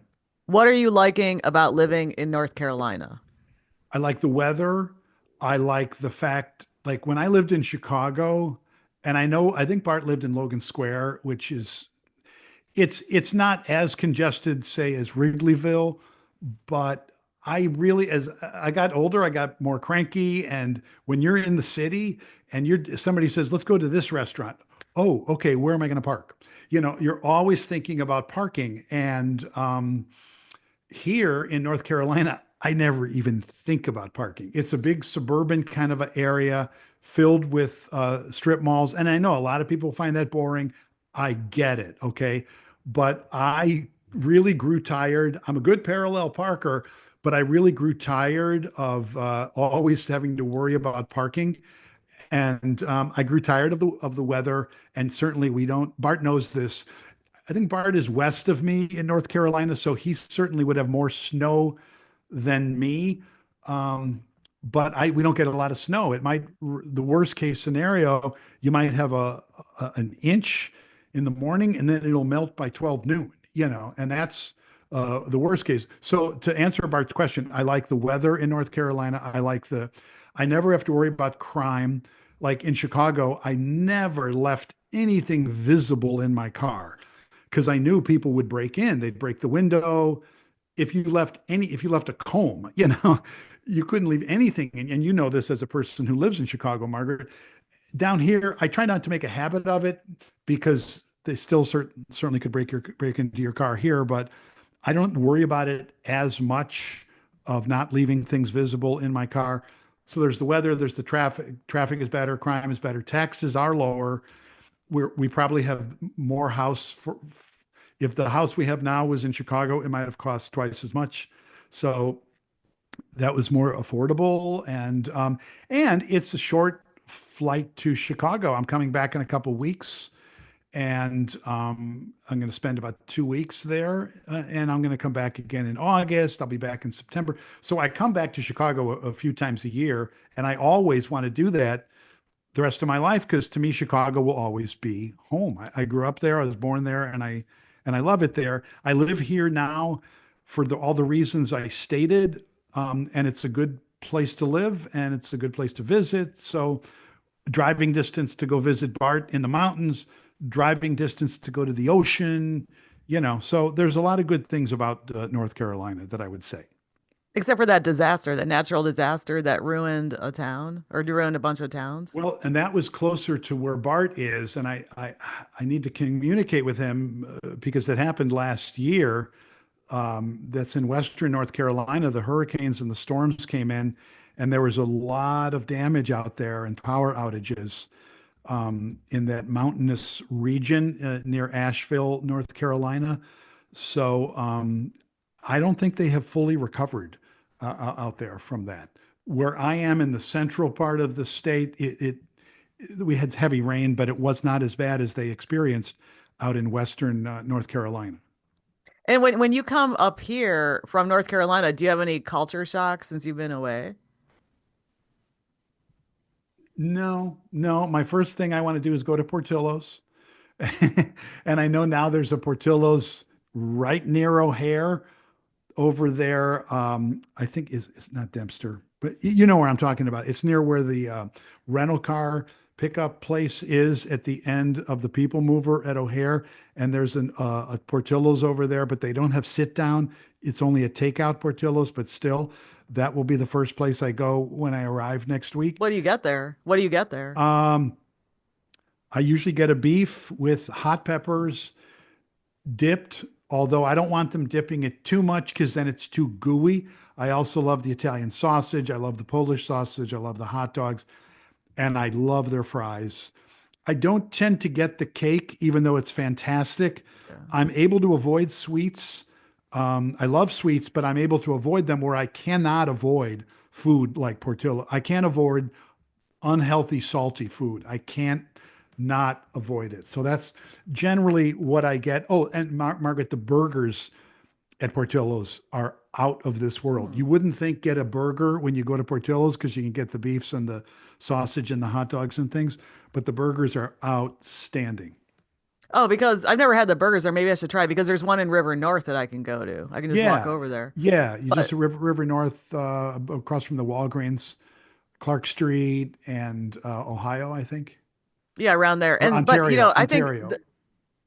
what are you liking about living in North Carolina? I like the weather. I like the fact, like when I lived in Chicago, and I think Bart lived in Logan Square, which is it's not as congested, say, as Wrigleyville, but I really, as I got older, I got more cranky. And when you're in the city and somebody says, let's go to this restaurant. Oh, okay, where am I going to park? You're always thinking about parking. And here in North Carolina, I never even think about parking. It's a big suburban kind of a area filled with strip malls. And I know a lot of people find that boring. I get it. Okay. But I really grew tired. I'm a good parallel parker, but I really grew tired of always having to worry about parking. And I grew tired of the weather. And certainly we don't, Bart knows this. I think Bart is west of me in North Carolina, so he certainly would have more snow than me. Um, but we don't get a lot of snow. It might, the worst case scenario, you might have an inch in the morning and then it'll melt by 12 noon, and that's the worst case. So to answer Bart's question, I like the weather in North Carolina. I never have to worry about crime. Like in Chicago, I never left anything visible in my car because I knew people would break in. They'd break the window. If you left a comb, you couldn't leave anything. And you know this as a person who lives in Chicago, Margaret. Down here, I try not to make a habit of it because they still certainly could break into your car here, but I don't worry about it as much of not leaving things visible in my car. So there's the weather, there's the traffic. Traffic is better, crime is better, taxes are lower. We probably have more house for, if the house we have now was in Chicago, it might have cost twice as much. So that was more affordable, and it's a short flight to Chicago. I'm coming back in a couple weeks, and I'm going to spend about 2 weeks there, and I'm going to come back again in August. I'll be back in September. So I come back to Chicago a few times a year, and I always want to do that the rest of my life because to me Chicago will always be home. I grew up there. I was born there, and I love it there. I live here now for all the reasons I stated, and it's a good place to live and it's a good place to visit. So driving distance to go visit Bart in the mountains, driving distance to go to the ocean. So there's a lot of good things about North Carolina that I would say. Except for that disaster, that natural disaster that ruined a town or ruined a bunch of towns. Well, and that was closer to where Bart is, and I need to communicate with him because it happened last year. That's in Western North Carolina. The hurricanes and the storms came in, and there was a lot of damage out there and power outages in that mountainous region near Asheville, North Carolina. So I don't think they have fully recovered out there from that. Where I am in the central part of the state, we had heavy rain, but it was not as bad as they experienced out in Western North Carolina. And when you come up here from North Carolina, do you have any culture shock since you've been away? No, no. My first thing I want to do is go to Portillo's. And I know now there's a Portillo's right near O'Hare over there. I think it's not Dempster, but you know where I'm talking about. It's near where the rental car pickup place is at the end of the People Mover at O'Hare. And there's a Portillo's over there, but they don't have sit down. It's only a takeout Portillo's, but still, that will be the first place I go when I arrive next week. What do you get there? What do you get there? Um, I usually get a beef with hot peppers dipped, although I don't want them dipping it too much because then it's too gooey. I also love the Italian sausage. I love the Polish sausage. I love the hot dogs, and I love their fries. I don't tend to get the cake, even though it's fantastic. Yeah. I'm able to avoid sweets. I love sweets, but I'm able to avoid them where I cannot avoid food like Portillo. I can't avoid unhealthy, salty food. I can't not avoid it. So that's generally what I get. Oh, and Margaret, the burgers at Portillo's are out of this world. Hmm. You wouldn't think get a burger when you go to Portillo's because you can get the beefs and the sausage and the hot dogs and things, but the burgers are outstanding. Oh, because I've never had the burgers there. Maybe I should try because there's one in River North that I can go to. I can just walk Yeah. over there. Yeah. You just But River North, across from the Walgreens, Clark Street and Ohio, I think, yeah, around there. or And but Ontario, I think Ontario.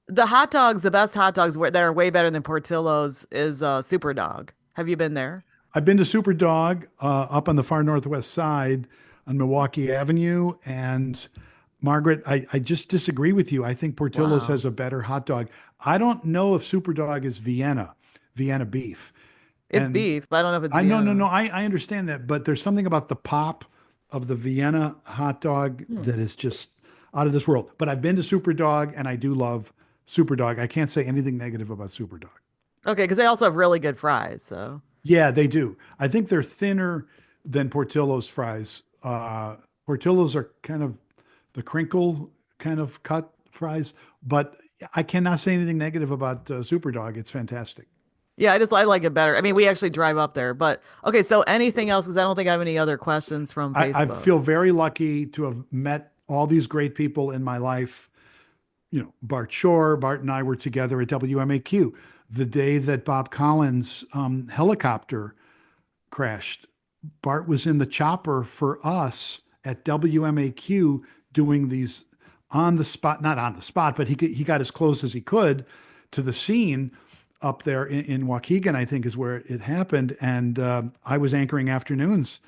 the hot dogs, the best hot dogs that are way better than Portillo's is Super Dog. Have you been there? I've been to Super Dog up on the far northwest side on Milwaukee Avenue. And Margaret, I just disagree with you. I think Portillo's Wow. has a better hot dog. I don't know if Super Dog is Vienna beef. It's beef, but I don't know if it's I no, no, no. Vienna. I understand that, but there's something about the pop of the Vienna hot dog Hmm. that is just out of this world. But I've been to Superdog and I do love Superdog. I can't say anything negative about Superdog. Okay, because they also have really good fries. So Yeah, they do. I think they're thinner than Portillo's fries. Portillo's are kind of the crinkle kind of cut fries, but I cannot say anything negative about Superdog. It's fantastic. yeah, I like it better. I mean, we actually drive up there, but okay. So anything else? Because I don't think I have any other questions from I Facebook. feel very lucky to have met all these great people in my life. Bart Shore, Bart and I were together at WMAQ the day that Bob Collins' helicopter crashed. Bart was in the chopper for us at WMAQ doing these on the spot, not on the spot, but he got as close as he could to the scene up there in Waukegan, I think is where it happened. And I was anchoring afternoons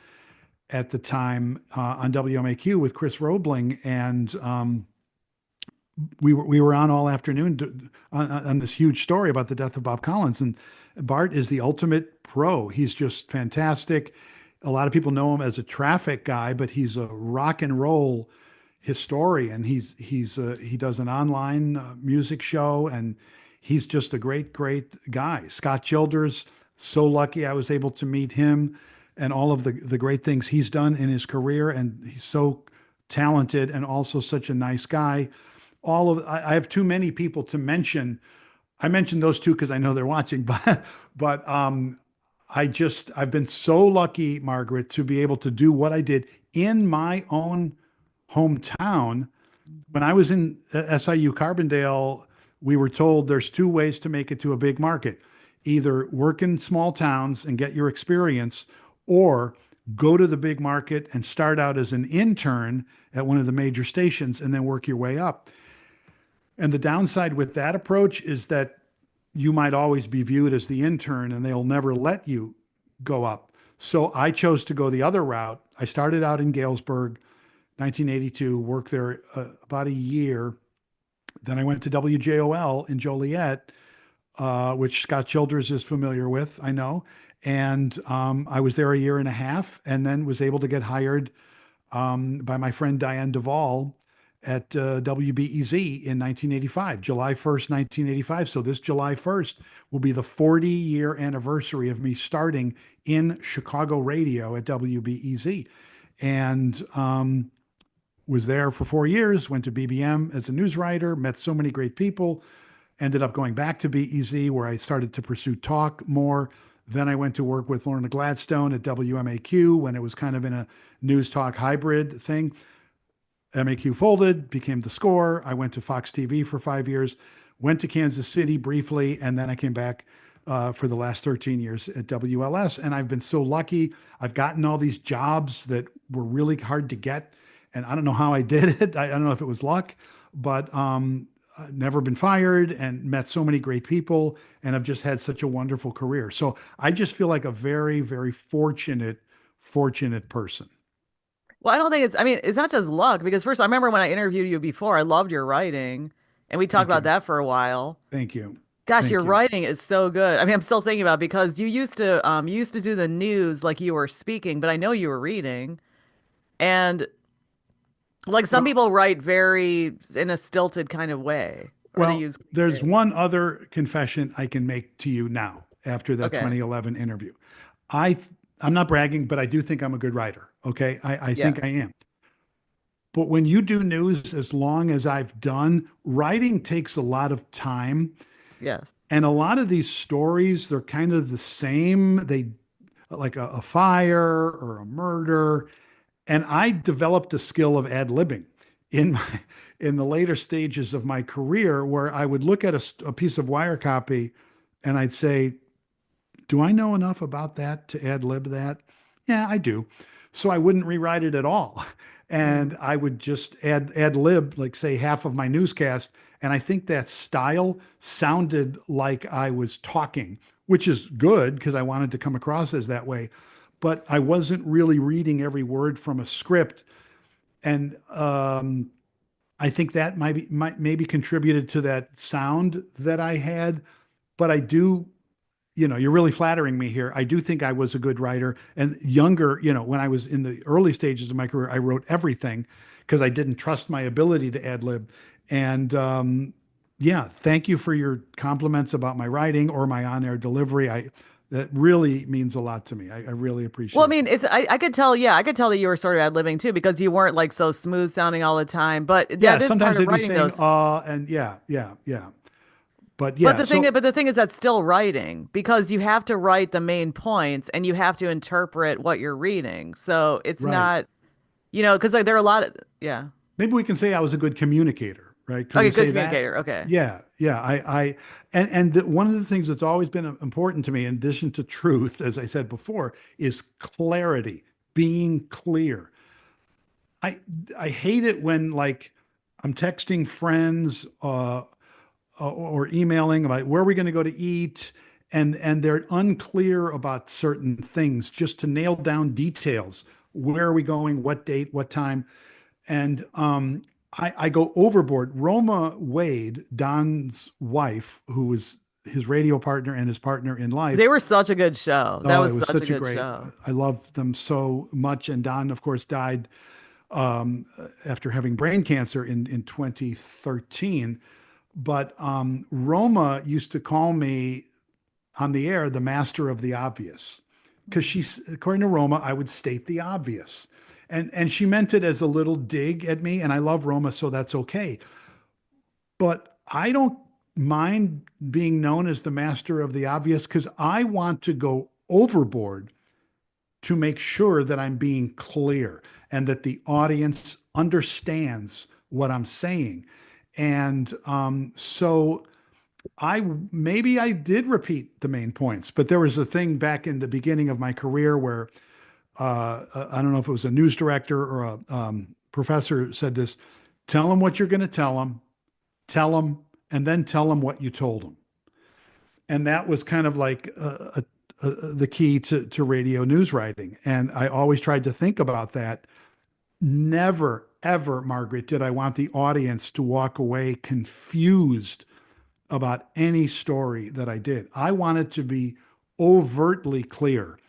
at the time on WMAQ with Chris Roebling, and we were on all afternoon on this huge story about the death of Bob Collins. And Bart is the ultimate pro. He's just fantastic. A lot of people know him as a traffic guy, but he's a rock and roll historian. He does an online music show, and he's just a great guy. Scott Childers, so lucky I was able to meet him, and all of the great things he's done in his career, and he's so talented and also such a nice guy. I have too many people to mention. I mentioned those two because I know they're watching, but I've been so lucky, Margaret, to be able to do what I did in my own hometown. When I was in SIU Carbondale, we were told there's two ways to make it to a big market: either work in small towns and get your experience, or go to the big market and start out as an intern at one of the major stations and then work your way up. And the downside with that approach is that you might always be viewed as the intern and they'll never let you go up. So I chose to go the other route. I started out in Galesburg, 1982, worked there about a year. Then I went to WJOL in Joliet, which Scott Childers is familiar with, I know. And I was there a year and a half and then was able to get hired by my friend Diane Duvall at WBEZ in 1985, July 1st, 1985. So this July 1st will be the 40-year anniversary of me starting in Chicago radio at WBEZ. And was there for 4 years, went to BBM as a news writer, met so many great people, ended up going back to BEZ where I started to pursue talk more. Then I went to work with Lorna Gladstone at WMAQ when it was kind of in a news talk hybrid thing. MAQ folded, became The Score. I went to Fox TV for 5 years, went to Kansas City briefly, and then I came back for the last 13 years at WLS. And I've been so lucky. I've gotten all these jobs that were really hard to get. And I don't know how I did it. I don't know if it was luck, but I've never been fired and met so many great people. And I've just had such a wonderful career. So I just feel like a very fortunate person. Well, I don't think it's, I mean, it's not just luck because first, I remember when I interviewed you before, I loved your writing and we talked Thank about you. that for a while. Thank you. Gosh, your Thank you. writing is so good. I mean, I'm still thinking about it because you used to do the news like you were speaking, but I know you were reading. And like some Well, people write very in a stilted kind of way, or they Well, use there's cliches. one other confession I can make to you now after that Okay. 2011 interview. I I'm not bragging, but I do think I'm a good writer. Okay. I think I Yes. am. But when you do news as long as I've done, writing takes a lot of time. Yes. And a lot of these stories, they're kind of the same. They like a fire or a murder. And I developed a skill of ad libbing in my in the later stages of my career, where I would look at a piece of wire copy and I'd say, "Do I know enough about that to ad lib that?" Yeah, I do. So I wouldn't rewrite it at all, Mm. and I would just ad lib, like say half of my newscast. And I think that style sounded like I was talking, which is good because I wanted to come across as that way. But I wasn't really reading every word from a script, and I think that might maybe contributed to that sound that I had. But I do you're really flattering me here. I do think I was a good writer. And younger, when I was in the early stages of my career, I wrote everything because I didn't trust my ability to ad lib. And yeah, thank you for your compliments about my writing or my on-air delivery. That really means a lot to me. I really Well, I appreciate mean, that. I could tell, yeah, I could tell that you were sort of ad-libbing too because you weren't like so smooth sounding all the time. But Yeah, that is part sometimes of they'd be writing saying those. and yeah, yeah, yeah. But yeah, But the thing is that's still writing because you have to write the main points and you have to interpret what you're reading. So it's right. not, because like there are a lot of, yeah. Maybe we can say I was a good communicator, right? Could we Okay, good say that? communicator. Okay. Yeah, yeah. One of the things that's always been important to me, in addition to truth, as I said before, is clarity, being clear. I I hate it when like I'm texting friends or emailing about where are we going to go to eat, and they're unclear about certain things, just to nail down details. Where are we going? What date? What time? And I go overboard. Roma Wade, Don's wife, who was his radio partner and his partner in They life. were such a good show. That Oh, it was was such a such a good great. show. I loved them so much. And Don, of course, died um, after having brain cancer in 2013. But Roma used to call me on the air the master of the obvious, because she's, according to Roma, I would state the obvious. And she meant it as a little dig at me. And I love Roma, so that's okay. But I don't mind being known as the master of the obvious because I want to go overboard to make sure that I'm being clear and that the audience understands what I'm saying. And so maybe I did repeat the main points, but there was a thing back in the beginning of my career where I don't know if it was a news director or a professor said this: tell them what you're going to tell them, and then tell them what you told them. And that was kind of like the key to radio news writing. And I always tried to think about that. Never, ever, Margaret, did I want the audience to walk away confused about any story that I did. I wanted to be overtly clear.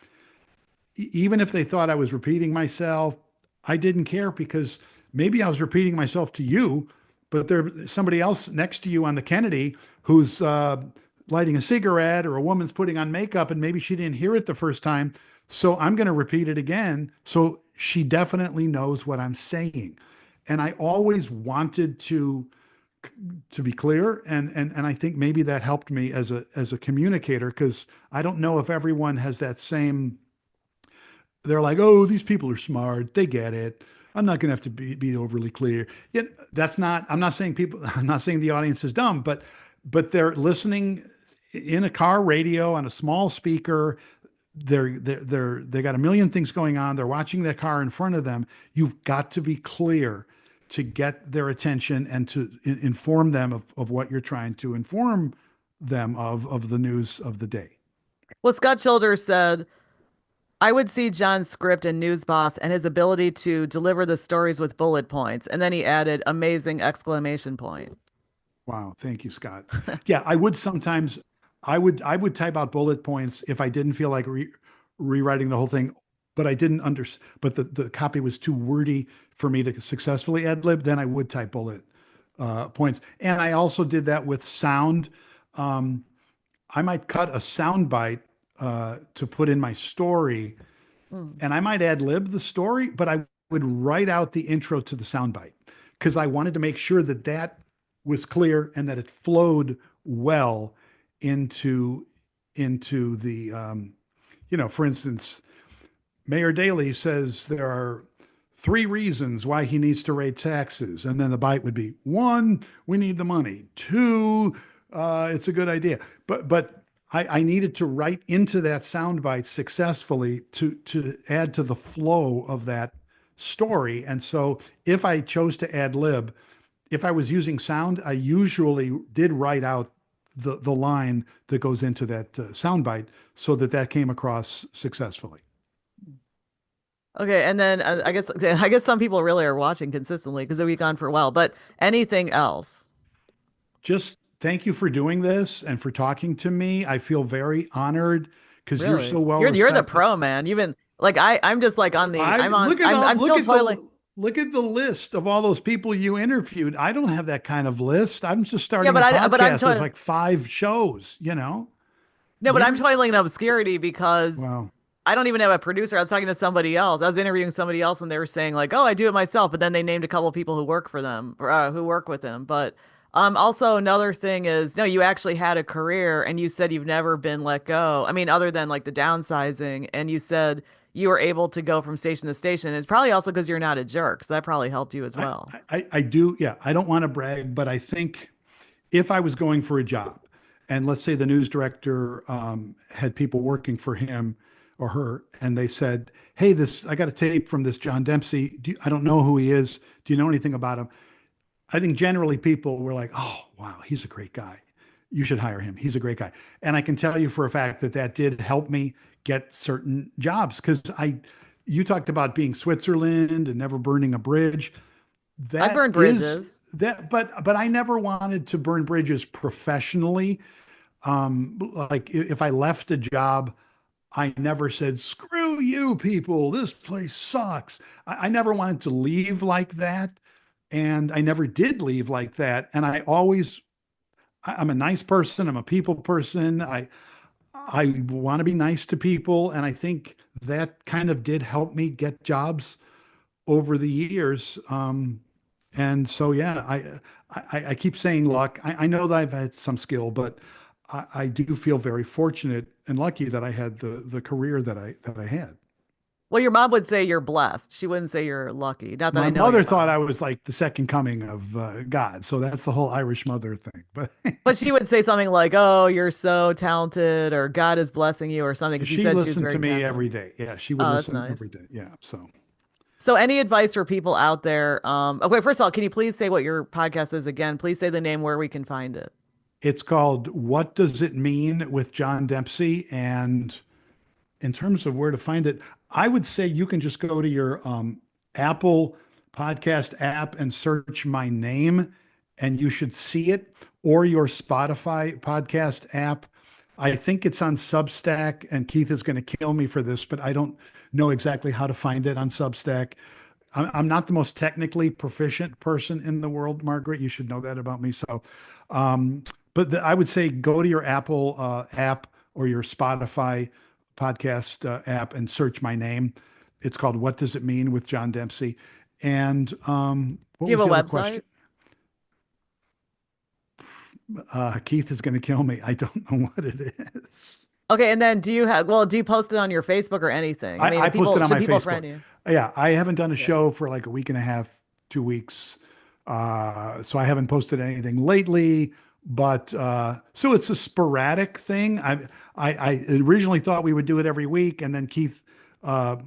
Even if they thought I was repeating myself, I didn't care because maybe I was repeating myself to you, but there's somebody else next to you on the Kennedy who's lighting a cigarette, or a woman's putting on makeup and maybe she didn't hear it the first time. So I'm going to repeat it again. So she definitely knows what I'm saying. And I always wanted to be clear, and I think maybe that helped me as a communicator, because I don't know if everyone has that same. They're like, oh, these people are smart, they get it, I'm not going to have to be overly clear. Yet that's not. I'm not saying people. I'm not saying the audience is dumb, but they're listening in a car radio on a small speaker. They got a million things going on. They're watching that car in front of them. You've got to be clear to get their attention and to inform them of what you're trying to inform them of the news of the day. Well, Scott Childers said, I would see John's script and News Boss and his ability to deliver the stories with bullet points. And then he added, amazing exclamation point. Wow, thank you, Scott. Yeah, I would sometimes. I would type out bullet points if I didn't feel like rewriting the whole thing, but I didn't under. But the copy was too wordy for me to successfully ad lib. Then I would type bullet points, and I also did that with sound. Um, I might cut a sound bite to put in my story, Mm. and I might ad lib the story, but I would write out the intro to the soundbite because I wanted to make sure that that was clear and that it flowed well into the for instance, Mayor Daley says there are three reasons why he needs to raise taxes, and then the bite would be: one, we need the money; two, it's a good idea. But I needed to write into that soundbite successfully to add to the flow of that story. And so if I chose to ad lib, if I was using sound, I usually did write out the line that goes into that soundbite so that that came across successfully. Okay, and then I guess some people really are watching consistently because we've gone for a while. But anything else? Just thank you for doing this and for talking to me. I feel very honored because you're Really. so well You're the respected. pro, man. You've been like I'm just like on the I look at all I'm still toiling. look at the list of all those people you interviewed. I don't have that kind of list. I'm just Yeah, starting a but I'm podcast. There's toiling. like 5 shows, you know. No, but I'm You're toiling in obscurity because well, I don't even have a producer. I was talking to somebody else. I was interviewing somebody else, and they were saying like, "Oh, I do it myself." But then they named a couple of people who work for them, or, who work with them. But also another thing is, no, you actually had a career, and you said you've never been let go. I mean, other than like the downsizing, and you said you were able to go from station to station. It's probably also because you're not a jerk, so that probably helped you as well. I do. Yeah, I don't want to brag, but I think if I was going for a job, and let's say the news director had people working for him or her, and they said, "Hey, this I got a tape from this John Dempsey. I don't know who he is. Do you know anything about him?" I think generally people were like, "Oh, wow, he's a great guy. You should hire him. He's a great guy." And I can tell you for a fact that that did help me get certain jobs because you talked about being Switzerland and never burning a bridge. I've That burned is bridges. that, but I never wanted to burn bridges professionally. Like if I left a job, I never said, screw you people, this place sucks. I never wanted to leave like that. And I never did leave like that. And I'm a nice person. I'm a people person. I want to be nice to people. And I think that kind of did help me get jobs over the years. And so, yeah, I keep saying luck. I know that I've had some skill, but I do feel very fortunate and lucky that I had the career that I had. Well, your mom would say you're blessed. She wouldn't say you're lucky. Not that I My know mother your thought I mom. was like the second coming of God, so that's the whole Irish mother thing. But But she would say something like, "Oh, you're so talented," or "God is blessing you," or something, because you she said she was listened very to me Catholic. every day. Yeah, she would Oh, that's listen every nice. day. Yeah, so So, any advice for people out there? Okay, first of all, can you please say what your podcast is again? Please say the name where we can find it. it's called "What Does It Mean" with John Dempsey, and in terms of where to find it, I would say you can just go to your Apple podcast app and search my name, and you should see it, or your Spotify podcast app. I think it's on Substack, and Keith is going to kill me for this, but I don't know exactly how to find it on Substack. I'm not the most technically proficient person in the world, Margaret. You should know that about me. So, um, I would say go to your Apple app or your Spotify podcast app and search my name. It's called "What Does It Mean" with John Dempsey. And what Do you was have the a other website? question? Keith is going to kill me. I don't know what it is. Okay, and then do you post it on your Facebook or anything? I mean, I posted on should my people Facebook. friend you? Yeah, I haven't done a Okay. show for like a week and a half, 2 weeks. So I haven't posted anything lately, but so it's a sporadic thing. I originally thought we would do it every week, and then Keith, uh,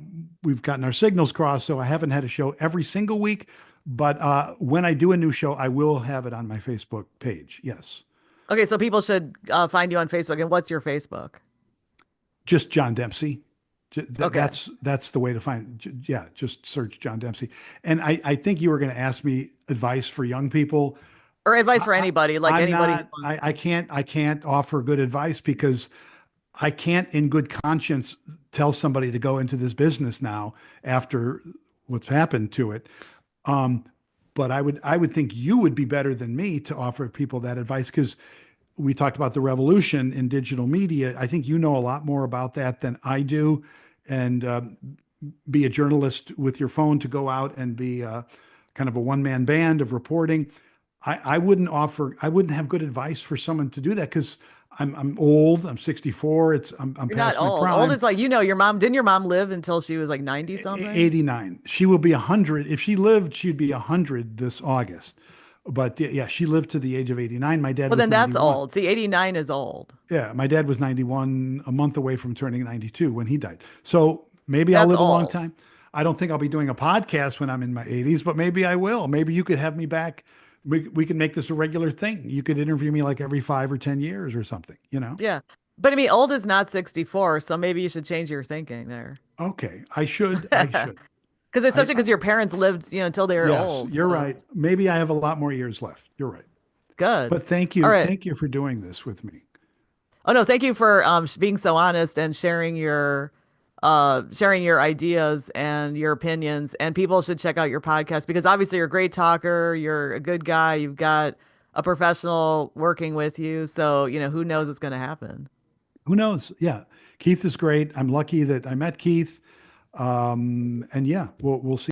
we've gotten our signals crossed, so I haven't had a show every single week. But when I do a new show, I will have it on my Facebook page. Yes, Okay, so people should find you on Facebook. And what's your Facebook? just John Dempsey. Okay. That's the way to find. Yeah, just search John Dempsey. And I think you were going to ask me advice for young people. Or advice for I, anybody, like I'm anybody who not. wants to. I can't offer good advice because I can't, in good conscience, tell somebody to go into this business now after what's happened to it. Um, but I would think you would be better than me to offer people that advice because we talked about the revolution in digital media. I think you know a lot more about that than I do, and be a journalist with your phone to go out and be kind of a one man band of reporting. I wouldn't have good advice for someone to do that because I'm old. I'm 64. I'm You're not past my old. Old prime. is like, your mom, didn't your mom live until she was like 90 something? 89. She will be 100. If she lived, she'd be 100 this August. But yeah, she lived to the age of 89. My dad Well, was then that's 91. old. See, 89 is old. Yeah, my dad was 91, a month away from turning 92 when he died. So maybe I'll That's live a long old. time. I don't think I'll be doing a podcast when I'm in my 80s, but maybe I will. Maybe you could have me back. We can make this a regular thing. You could interview me like every 5 or 10 years or something, you know? Yeah. But I mean, old is not 64, so maybe you should change your thinking there. Okay, I should. I should. Because especially I because your parents lived, until they were yes, old. you're So right. Maybe I have a lot more years left. You're right. Good. But All right. thank you for doing this with me. Oh no, thank you for being so honest and sharing your ideas and your opinions. And people should check out your podcast because obviously you're a great talker, you're a good guy, you've got a professional working with you. So, who knows what's going to happen. Who knows? Yeah, Keith is great. I'm lucky that I met Keith. And yeah, we'll see.